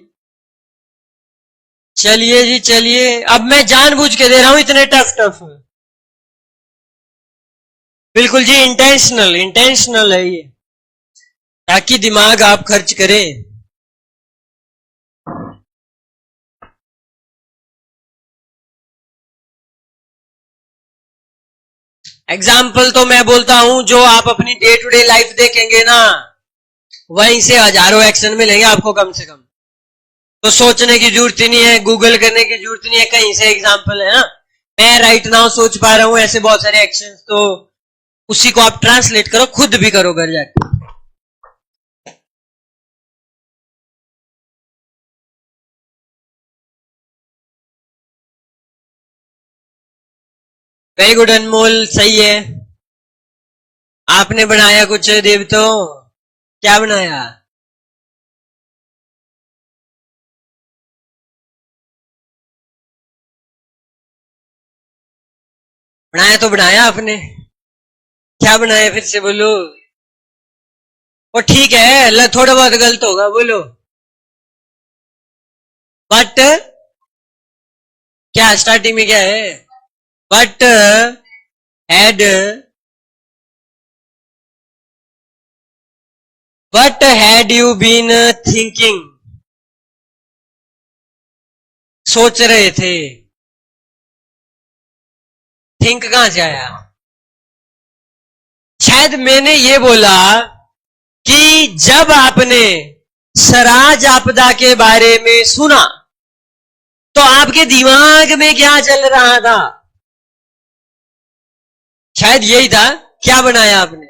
चलिए जी चलिए, अब मैं जानबूझ के दे रहा हूं इतने टफ टफ, बिल्कुल जी, इंटेंशनल, इंटेंशनल है ये, ताकि दिमाग आप खर्च करें। एग्जाम्पल तो मैं बोलता हूं, जो आप अपनी डे टू डे लाइफ देखेंगे ना, वहीं से हजारों एक्शन मिलेंगे आपको कम से कम। तो सोचने की जरूरत ही नहीं है, गूगल करने की जरूरत नहीं है, कहीं से एग्जाम्पल है ना। मैं राइट नाउ सोच पा रहा हूं ऐसे बहुत सारे एक्शंस, तो उसी को आप ट्रांसलेट करो, खुद भी करो घर जाकर। वेरी गुड अनमोल, सही है। आपने बनाया कुछ देवताओं? क्या बनाया? बनाया तो बनाया आपने। क्या बनाया फिर से बोलो। वो ठीक है, थोड़ा बहुत गलत होगा, बोलो। बट क्या स्टार्टिंग में क्या है? But had you been thinking, सोच रहे थे। थिंक कहां से आया? शायद मैंने ये बोला कि जब आपने सराज आपदा के बारे में सुना तो आपके दिमाग में क्या चल रहा था? शायद यही था। क्या बनाया आपने?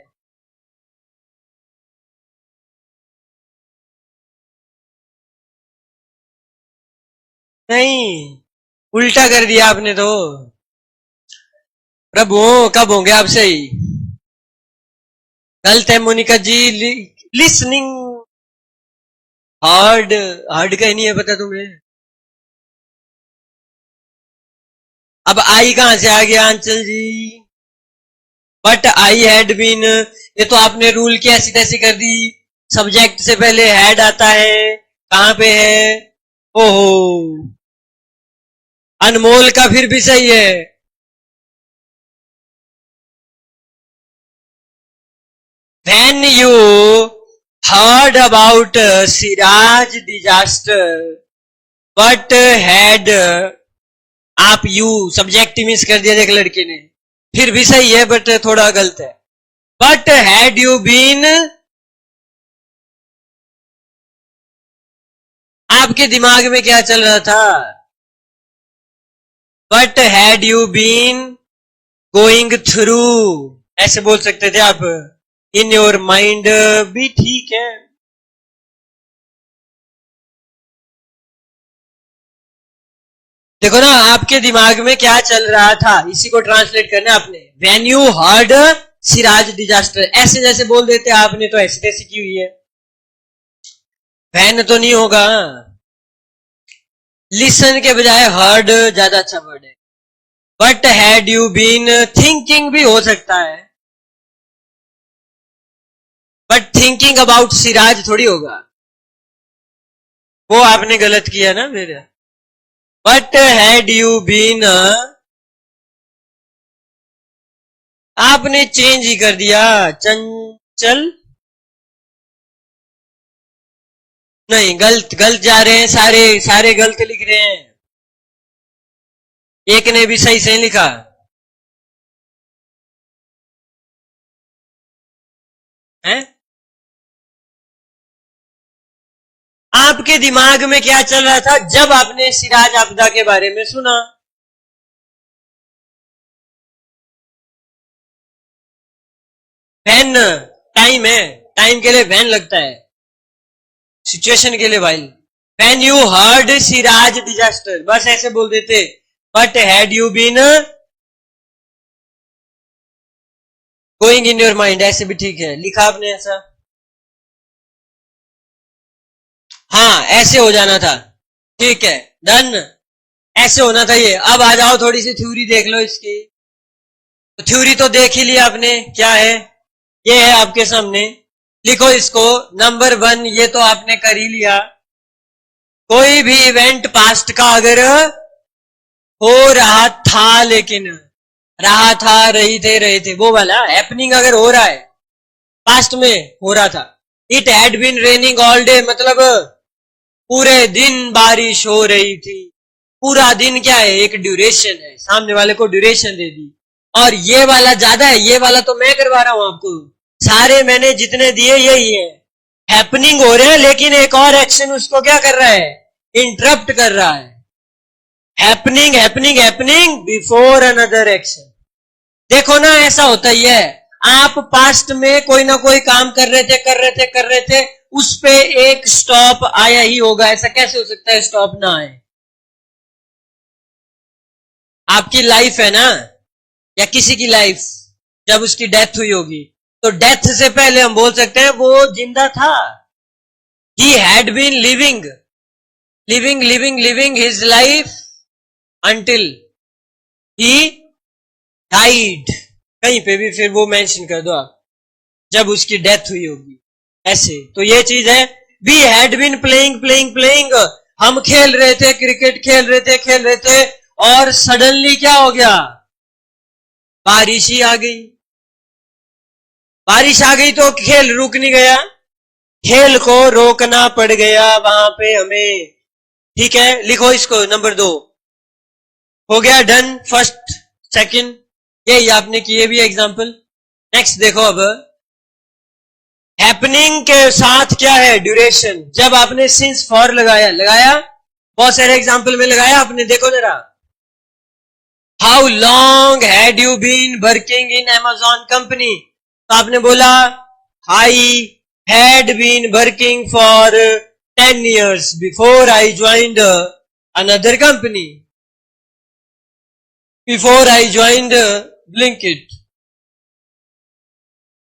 नहीं, उल्टा कर दिया आपने तो। प्रभु कब होंगे आप सही? गलत है मोनिका जी। लिसनिंग हार्ड, हार्ड का ही नहीं है पता तुम्हें। अब आई कहां से आ गया अंचल जी? बट आई हैड बीन, ये तो आपने रूल की ऐसी तैसी कर दी। सब्जेक्ट से पहले हैड आता है, कहां पे है? ओहो, अनमोल का फिर भी सही है। When you heard about Siraj disaster, but had आप यू सब्जेक्ट मिस कर दिया एक लड़के ने। फिर भी सही है बट थोड़ा गलत है। बट हैड यू बीन, आपके दिमाग में क्या चल रहा था? But had you been going through, ऐसे बोल सकते थे आप। इन योर माइंड भी ठीक है। देखो ना, आपके दिमाग में क्या चल रहा था, इसी को ट्रांसलेट करना है आपने। When you heard Siraj disaster, ऐसे जैसे बोल देते आपने तो ऐसी तैसी की हुई है। वैन तो नहीं होगा। लिसन के बजाय हर्ड ज्यादा अच्छा वर्ड है। But had you been thinking भी हो सकता है, बट थिंकिंग अबाउट सिराज थोड़ी होगा। वो आपने गलत किया ना फिर। बट हैड यू बीन, आपने चेंज ही कर दिया। चंचल, नहीं, गलत गलत जा रहे हैं, सारे सारे गलत लिख रहे हैं। एक ने भी सही सही लिखा है। आपके दिमाग में क्या चल रहा था जब आपने सिराज आपदा के बारे में सुना? वैन टाइम है, टाइम के लिए वैन लगता है, सिचुएशन के लिए while. When you heard Siraj disaster, बस ऐसे बोल देते। But had you been going in your mind, ऐसे भी ठीक है, लिखा आपने ऐसा। हाँ, ऐसे हो जाना था। ठीक है, डन। ऐसे होना था ये। अब आ जाओ, थोड़ी सी थ्योरी देख लो इसकी। तो थ्योरी तो देख ही लिया आपने, क्या है? ये है आपके सामने, लिखो इसको। नंबर 1, ये तो आपने कर ही लिया। कोई भी इवेंट पास्ट का अगर हो रहा था, लेकिन रहा था, रहे थे, वो वाला हैपनिंग अगर हो रहा है, पास्ट में हो रहा था। It had been raining all day, मतलब पूरे दिन बारिश हो रही थी। पूरा दिन क्या है? एक ड्यूरेशन है, सामने वाले को ड्यूरेशन दे दी। और ये वाला ज्यादा है, ये वाला तो मैं करवा रहा हूं आपको। सारे मैंने जितने दिए यही है। हैपनिंग हो रहे हैं, लेकिन एक और एक्शन उसको क्या कर रहा है? इंटरप्ट कर रहा है। Happening happening happening before another action. देखो ना, ऐसा होता ही है। आप पास्ट में कोई ना कोई काम कर रहे थे, उस पे एक स्टॉप आया ही होगा। ऐसा कैसे हो सकता है स्टॉप ना आए? आपकी लाइफ है ना, या किसी की लाइफ, जब उसकी डेथ हुई होगी, तो डेथ से पहले हम बोल सकते हैं वो जिंदा था। He had been living living living living his life until he died. कहीं पे भी फिर वो मेंशन कर दो आप, जब उसकी डेथ हुई होगी। ऐसे तो ये चीज है, we had been playing playing playing, हम खेल रहे थे, क्रिकेट खेल रहे थे और सडनली क्या हो गया, बारिश ही आ गई। बारिश आ गई तो खेल रुक नहीं गया, खेल को रोकना पड़ गया वहां पे हमें। ठीक है, लिखो इसको नंबर 2 हो गया डन। फर्स्ट सेकंड ये आपने किए भी एग्जांपल। नेक्स्ट देखो, अब हैपनिंग के साथ क्या है, ड्यूरेशन। जब आपने सिंस फॉर लगाया बहुत सारे एग्जांपल में लगाया आपने, देखो जरा, how long had you been working in Amazon company, तो आपने बोला I had been working for 10 years before I joined another company, before I joined Blinkit.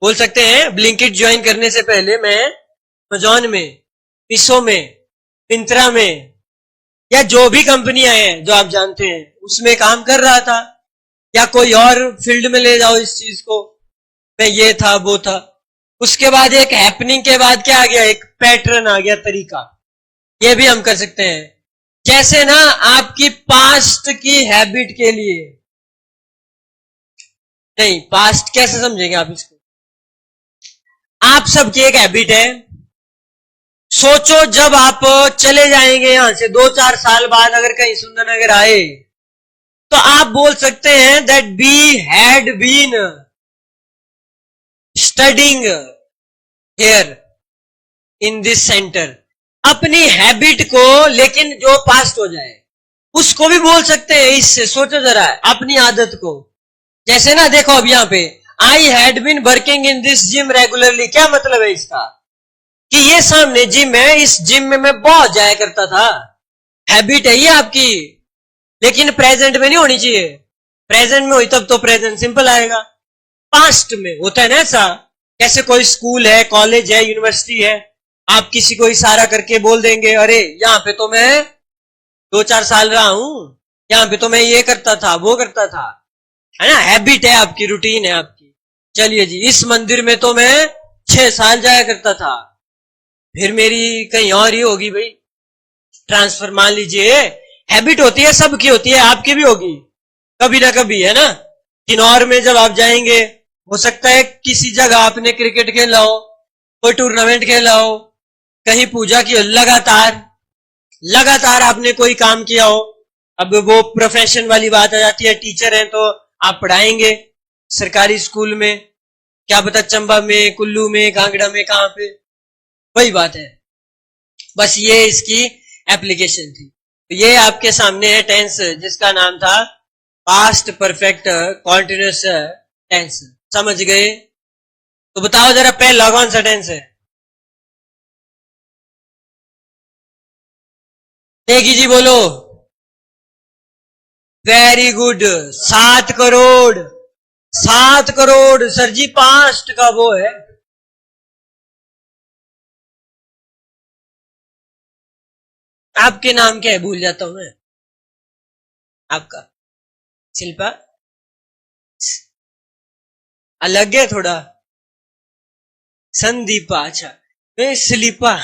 बोल सकते हैं ब्लिंकिट ज्वाइन करने से पहले मैं अमेजॉन में, मीशो में, मिंत्रा में, या जो भी कंपनियां हैं जो आप जानते हैं उसमें काम कर रहा था, या कोई और फील्ड में ले जाओ इस चीज को, मैं ये था वो था। उसके बाद एक हैपनिंग के बाद क्या आ गया, एक पैटर्न आ गया, तरीका। ये भी हम कर सकते हैं, जैसे ना आपकी पास्ट की हैबिट के लिए, नहीं पास्ट कैसे समझेंगे आप इसको, आप सबकी एक हैबिट है, सोचो जब आप चले जाएंगे यहां से 2-4 साल बाद, अगर कहीं सुंदरनगर आए, तो आप बोल सकते हैं that we had been studying here in this centre. अपनी हैबिट को, लेकिन जो पास्ट हो जाए उसको भी बोल सकते हैं इससे। सोचो जरा अपनी आदत को, जैसे ना देखो अब यहां पे I had been working in this gym regularly, क्या मतलब है इसका, कि ये सामने जिम है, इस जिम में मैं बहुत जाया करता था, हैबिट है ये आपकी, लेकिन प्रेजेंट में नहीं होनी चाहिए। प्रेजेंट में हुई तब तो प्रेजेंट सिंपल आएगा। पास्ट में होता है ना ऐसा, कैसे कोई स्कूल है, कॉलेज है, यूनिवर्सिटी है, आप किसी को इशारा करके बोल देंगे अरे यहां पे तो मैं 2-4 साल रहा हूं, यहां पे तो मैं ये करता था वो करता था, है ना, हैबिट है आपकी, रूटीन है आपकी। चलिए जी, इस मंदिर में तो मैं 6 साल जाया करता था, फिर मेरी कहीं और ही होगी भाई, ट्रांसफर मान लीजिए। हैबिट होती है, सबकी होती है, आपकी भी होगी कभी ना कभी, है ना। किन्नौर में जब आप जाएंगे, हो सकता है किसी जगह आपने क्रिकेट खेला हो, कोई टूर्नामेंट खेला हो, कहीं पूजा की हो, लगातार लगातार आपने कोई काम किया हो। अब वो प्रोफेशन वाली बात आ जाती है, टीचर हैं तो आप पढ़ाएंगे सरकारी स्कूल में, क्या पता चंबा में, कुल्लू में, कांगड़ा में, कहां पे, वही बात है। बस ये इसकी एप्लीकेशन थी। तो ये आपके सामने है टेंस, जिसका नाम था पास्ट परफेक्ट कॉन्टिन्यूअस टेंस। समझ गए? तो बताओ जरा पहला कौन सा टेंस है? नेगी जी बोलो। Very good, 7 crore. 7 crore sir जी, पास्ट का वो है। आपके नाम क्या है, भूल जाता हूं मैं आपका। शिल्पा, अलग है थोड़ा। संदीपा, अच्छा। मैं शिल्पा,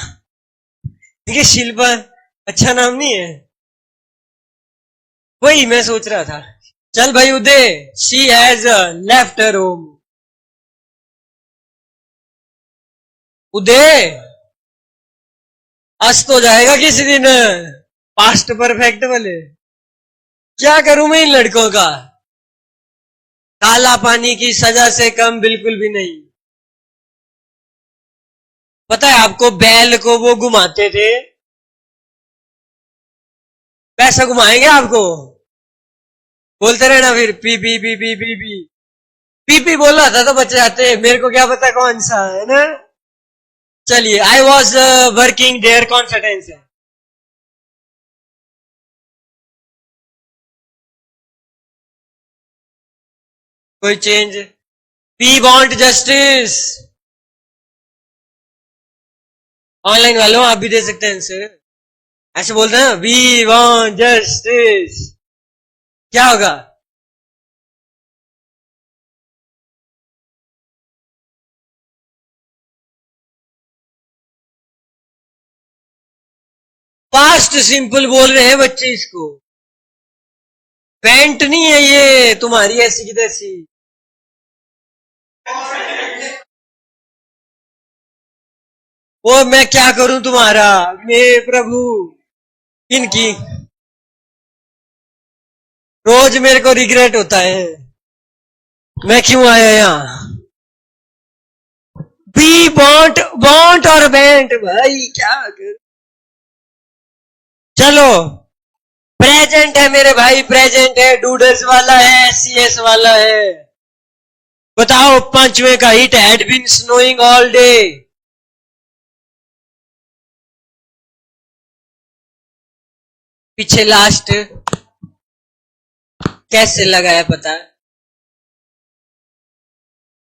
देखिए शिल्पा अच्छा नाम नहीं है, वही मैं सोच रहा था। चल भाई Uday, she has left her home. Uday, अस्त हो जाएगा किसी दिन पास्ट परफेक्ट वाले। क्या करूं मैं इन लड़कों का, काला पानी की सजा से कम बिल्कुल भी नहीं। पता है आपको, बैल को वो घुमाते थे, पैसा घुमाएंगे आपको, बोलते रहना फिर P P P P P P P P बोल रहा था तो बच जाते, मेरे को क्या पता कौन सा है ना। चलिए, आई वॉज वर्किंग देयर, कौन सा टेंस है? कोई change? We want justice. Online वालों आप भी दे सकते हैं आंसर। ऐसे बोलते हैं वी वांट जस्टिस, क्या होगा? पास्ट सिंपल बोल रहे हैं बच्चे इसको। पेंट नहीं है ये तुम्हारी ऐसी की तैसी। वो मैं क्या करूं तुम्हारा, मेरे प्रभु। इनकी रोज मेरे को रिग्रेट होता है, मैं क्यों आया यहाँ। बी बॉन्ट बॉन्ट और बेंट भाई क्या कर। चलो प्रेजेंट है मेरे भाई, प्रेजेंट है, डूडल्स वाला है, सीएस वाला है। बताओ पांचवें का, it had been snowing all day. पीछे लास्ट कैसे लगाया पता है?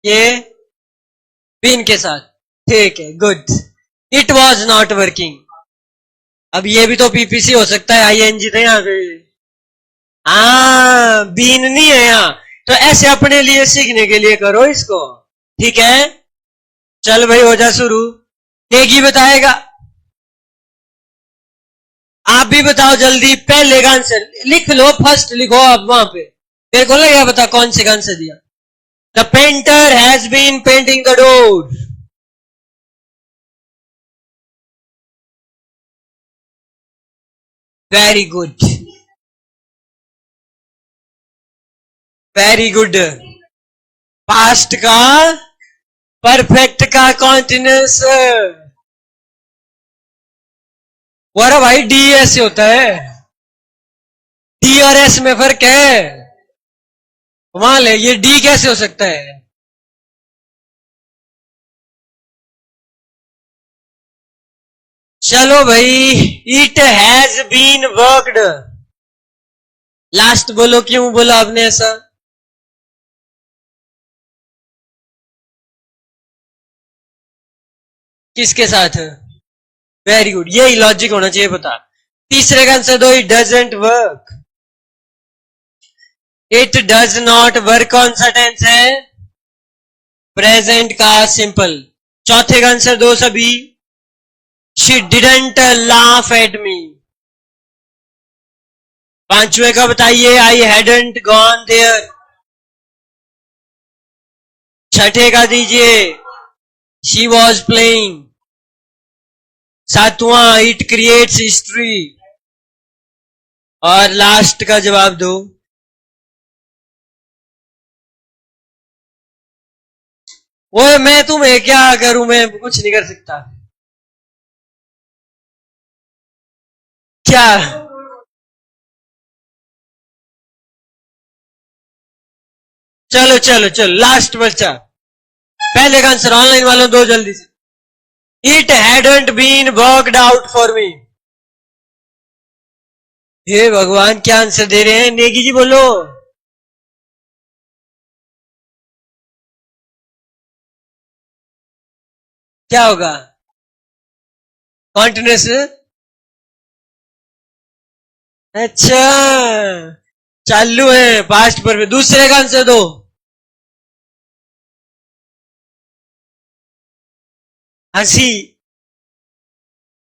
ये बीन के साथ, ठीक है, good. It was not working. अब ये भी तो पीपीसी हो सकता है, आईएनजी थे यहाँ पे। हाँ बीन नहीं है यहाँ, तो ऐसे अपने लिए सीखने के लिए करो इसको, ठीक है। चल भाई हो जा शुरू। नेगी बताएगा, आप भी बताओ जल्दी। पहले का आंसर लिख लो, फर्स्ट लिखो आप वहां पे। मेरे को लगा बता कौन से का आंसर दिया। The painter has been painting the door. Very good, very good. Past का परफेक्ट का कॉन्टिन्यूस। वारा भाई डी ऐसे होता है, डी और एस में फर्क है। कमाल है, ये डी कैसे हो सकता है? चलो भाई, it has been worked. Last बोलो, क्यों बोला आपने ऐसा? किसके साथ? वेरी गुड, यही लॉजिक होना चाहिए पता। तीसरे का आंसर दो, it doesn't work. It does not work कौन सा टेंस है? प्रेजेंट का सिंपल। चौथे का आंसर दो सभी, she didn't laugh at me. पांचवे का बताइए, आई हैडंट गॉन देयर। छठे का दीजिए, शी वॉज प्लेइंग। सातवां, इट क्रिएट्स हिस्ट्री। और लास्ट का जवाब दो। वो मैं तुम्हें क्या करूं, मैं कुछ नहीं कर सकता। क्या? चलो चलो चलो, लास्ट बच्चा। पहले का आंसर ऑनलाइन वालों दो जल्दी से। It hadn't been worked out for me. हे भगवान, क्या आंसर दे रहे हैं? नेगी जी बोलो। क्या होगा? कॉन्टिन्यूस। अच्छा, चालू है पास्ट पर। दूसरे का आंसर दो। हंसी,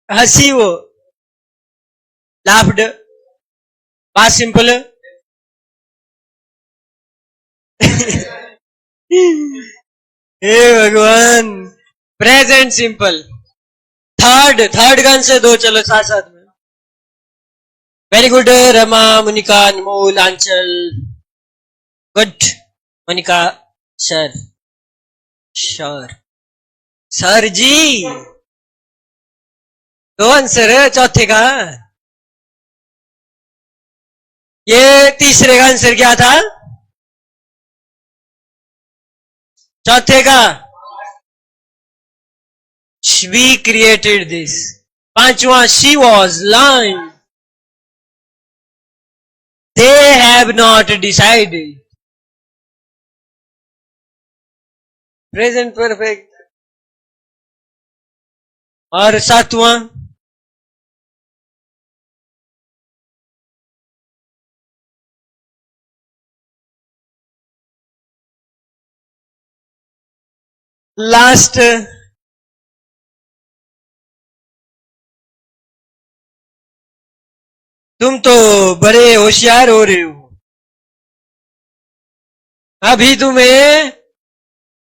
हंसी वो लाफ्ड। Past simple. हे भगवान, प्रेजेंट सिंपल। थर्ड का आंसर दो, चलो साथ साथ में। Very good Rama, Munika, Anmol, Aanchal. Good Monika. Sir, sure sir जी। दो आंसर है चौथे का। ये तीसरे का आंसर क्या था? चौथे का, वी क्रिएटेड दिस। पांचवा, she was lying. They have not decided. Present perfect. और सातवां, लास्ट, तुम तो बड़े होशियार हो रहे हो। अभी तुम्हें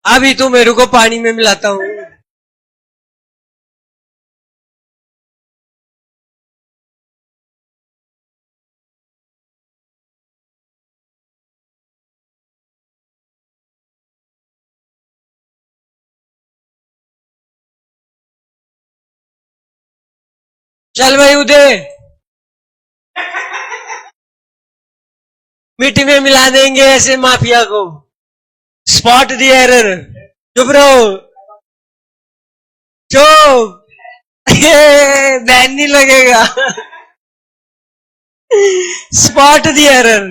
अभी तुम्हें रुको, पानी में मिलाता हूं। चल भाई उदय, मिट्टी में मिला देंगे ऐसे माफिया को। Spot the error. चुप रहो, चुप। बैन नहीं लगेगा। Spot the error,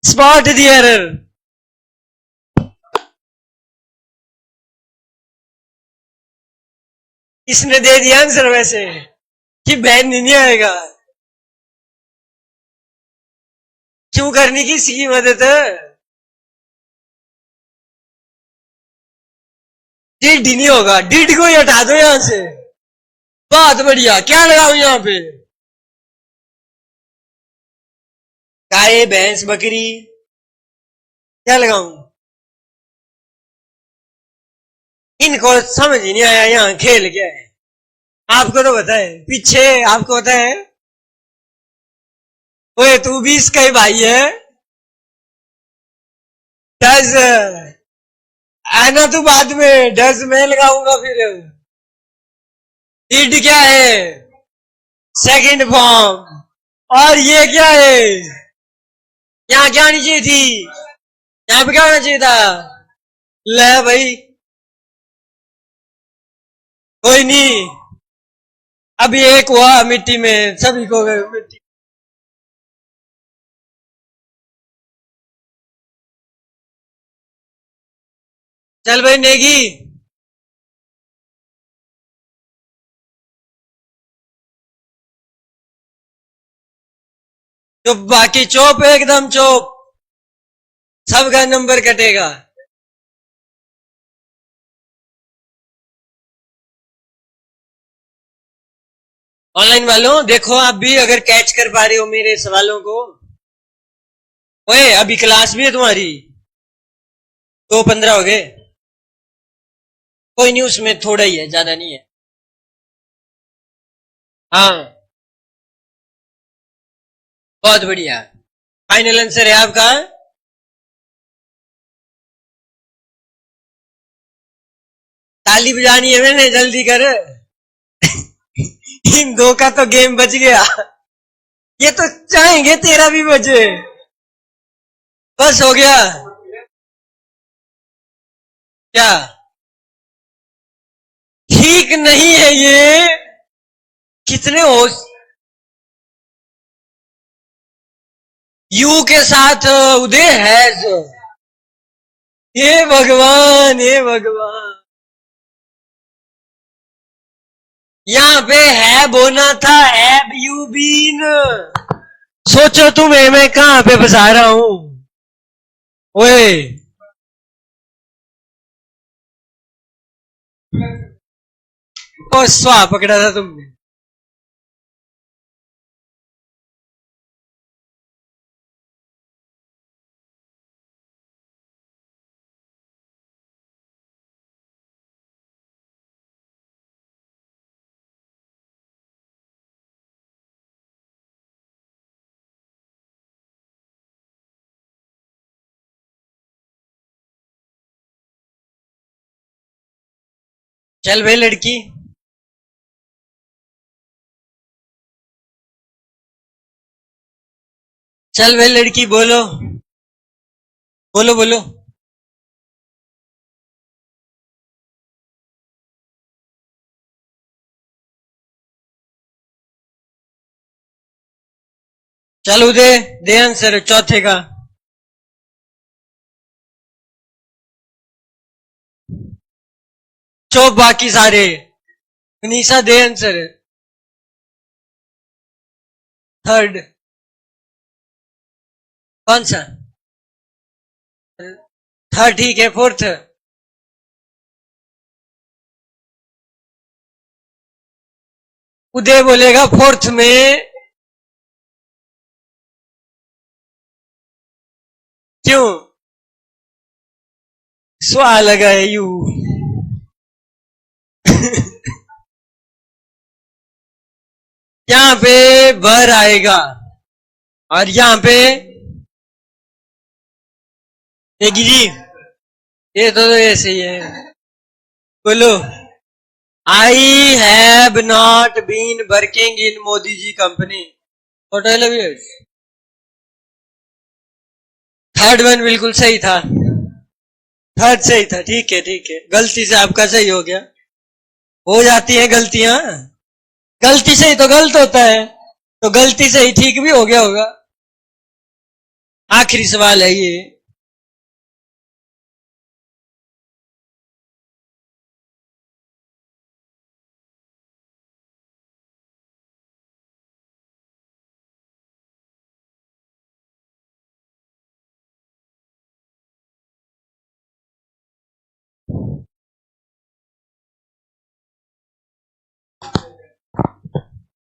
spot the error. इसने दे दिया आंसर वैसे कि बैन नहीं आएगा। क्यों करनी की इसकी मदद? डिड नहीं होगा, डिड को ही हटा दो यहां से। बहुत बढ़िया, क्या लगाऊ यहां पे? गाय, भैंस, बकरी, क्या लगाऊं? इनको समझ ही नहीं आया यहाँ खेल क्या है। आपको तो पता है, पीछे आपको पता है। ओए तू भी इसका ही भाई है। डज आना तू बाद में, डज मैं लगाऊंगा फिर। डिड क्या है? Second form. और ये क्या है? यहाँ क्या आनी चाहिए थी? यहाँ पे क्या होना चाहिए था? ले भाई, कोई नहीं। अभी एक हुआ मिट्टी में, सभी को गए मिट्टी। चल भाई नेगी, चुप, बाकी चुप, एकदम चुप। सबका नंबर कटेगा। ऑनलाइन वालों देखो, आप भी अगर कैच कर पा रहे हो मेरे सवालों को। ओए अभी क्लास भी है तुम्हारी, तो 15 हो गए। कोई नहीं, उसमें थोड़ा ही है, ज्यादा नहीं है। हाँ, बहुत बढ़िया। फाइनल आंसर है आपका। ताली बजानी है मैंने, जल्दी कर। इन दो का तो गेम बच गया। ये तो चाहेंगे तेरा भी बचे। बस हो गया। क्या? ठीक नहीं है ये। कितने होश। यू के साथ उदय हैज। हे भगवान, हे भगवान। यहाँ पे है बोना था, हैव यू बीन। सोचो तुम्हें मैं कहां पे फंसा रहा हूं। ओए और स्वा पकड़ा था तुमने। चल भाई लड़की, चल भाई लड़की, बोलो बोलो बोलो। चल उदय, दे आंसर चौथे का। चौक बाकी सारे। मनीषा दे आंसर। थर्ड कौन सा? थर्ड ठीक है। फोर्थ उदय बोलेगा फोर्थ में। क्यों? स्वा लगा है यू। यहां पे बर आएगा और यहां पे देगी जी। ये तो ऐसे ही है। बोलो। I have not been working in Modi ji company. Third one बिल्कुल सही था। थर्ड सही था। ठीक है ठीक है, गलती से आपका सही हो गया। हो जाती है गलतियां। गलती से ही तो गलत होता है, तो गलती से ही ठीक भी हो गया होगा। आखिरी सवाल है ये।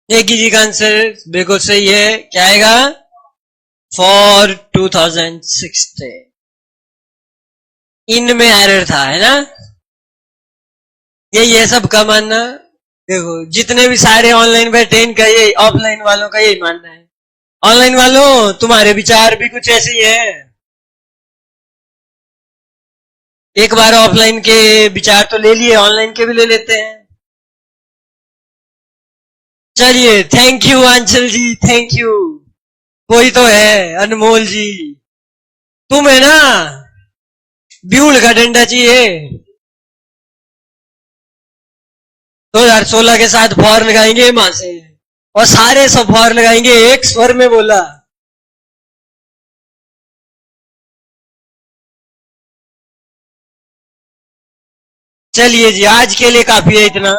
एक जी का आंसर बिल्कुल सही है। क्या आएगा? फॉर 2016। इनमें एरर था, है ना? यही है सबका मानना। देखो जितने भी सारे ऑनलाइन बैठे इनका यही, ऑफलाइन वालों का यही मानना है। ऑनलाइन वालों तुम्हारे विचार भी कुछ ऐसे ही है। एक बार ऑफलाइन के विचार तो ले लिए, ऑनलाइन के भी ले लेते हैं। चलिए, thank you Anshal ji, thank you. कोई तो है अनमोल जी। तुम्हें ना ब्यूल का डंडा चाहिए। 2016 के साथ फॉर लगाएंगे मां से, और सारे सब फॉर लगाएंगे, एक स्वर में बोला। चलिए जी, आज के लिए काफी है इतना।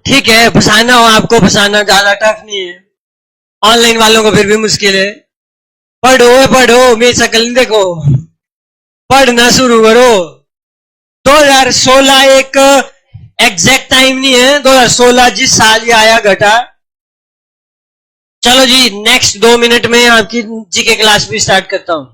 ठीक है, फंसाना हो आपको, फंसाना ज्यादा टफ नहीं है। ऑनलाइन वालों को फिर भी मुश्किल है। पढ़ो पढ़ो, मेरी शक्ल नहीं देखो, पढ़ना शुरू करो। 2016 एक एग्जैक्ट टाइम नहीं है। 2016 जिस साल ये आया घटा। चलो जी, नेक्स्ट 2 मिनट में आपकी जीके क्लास भी स्टार्ट करता हूं।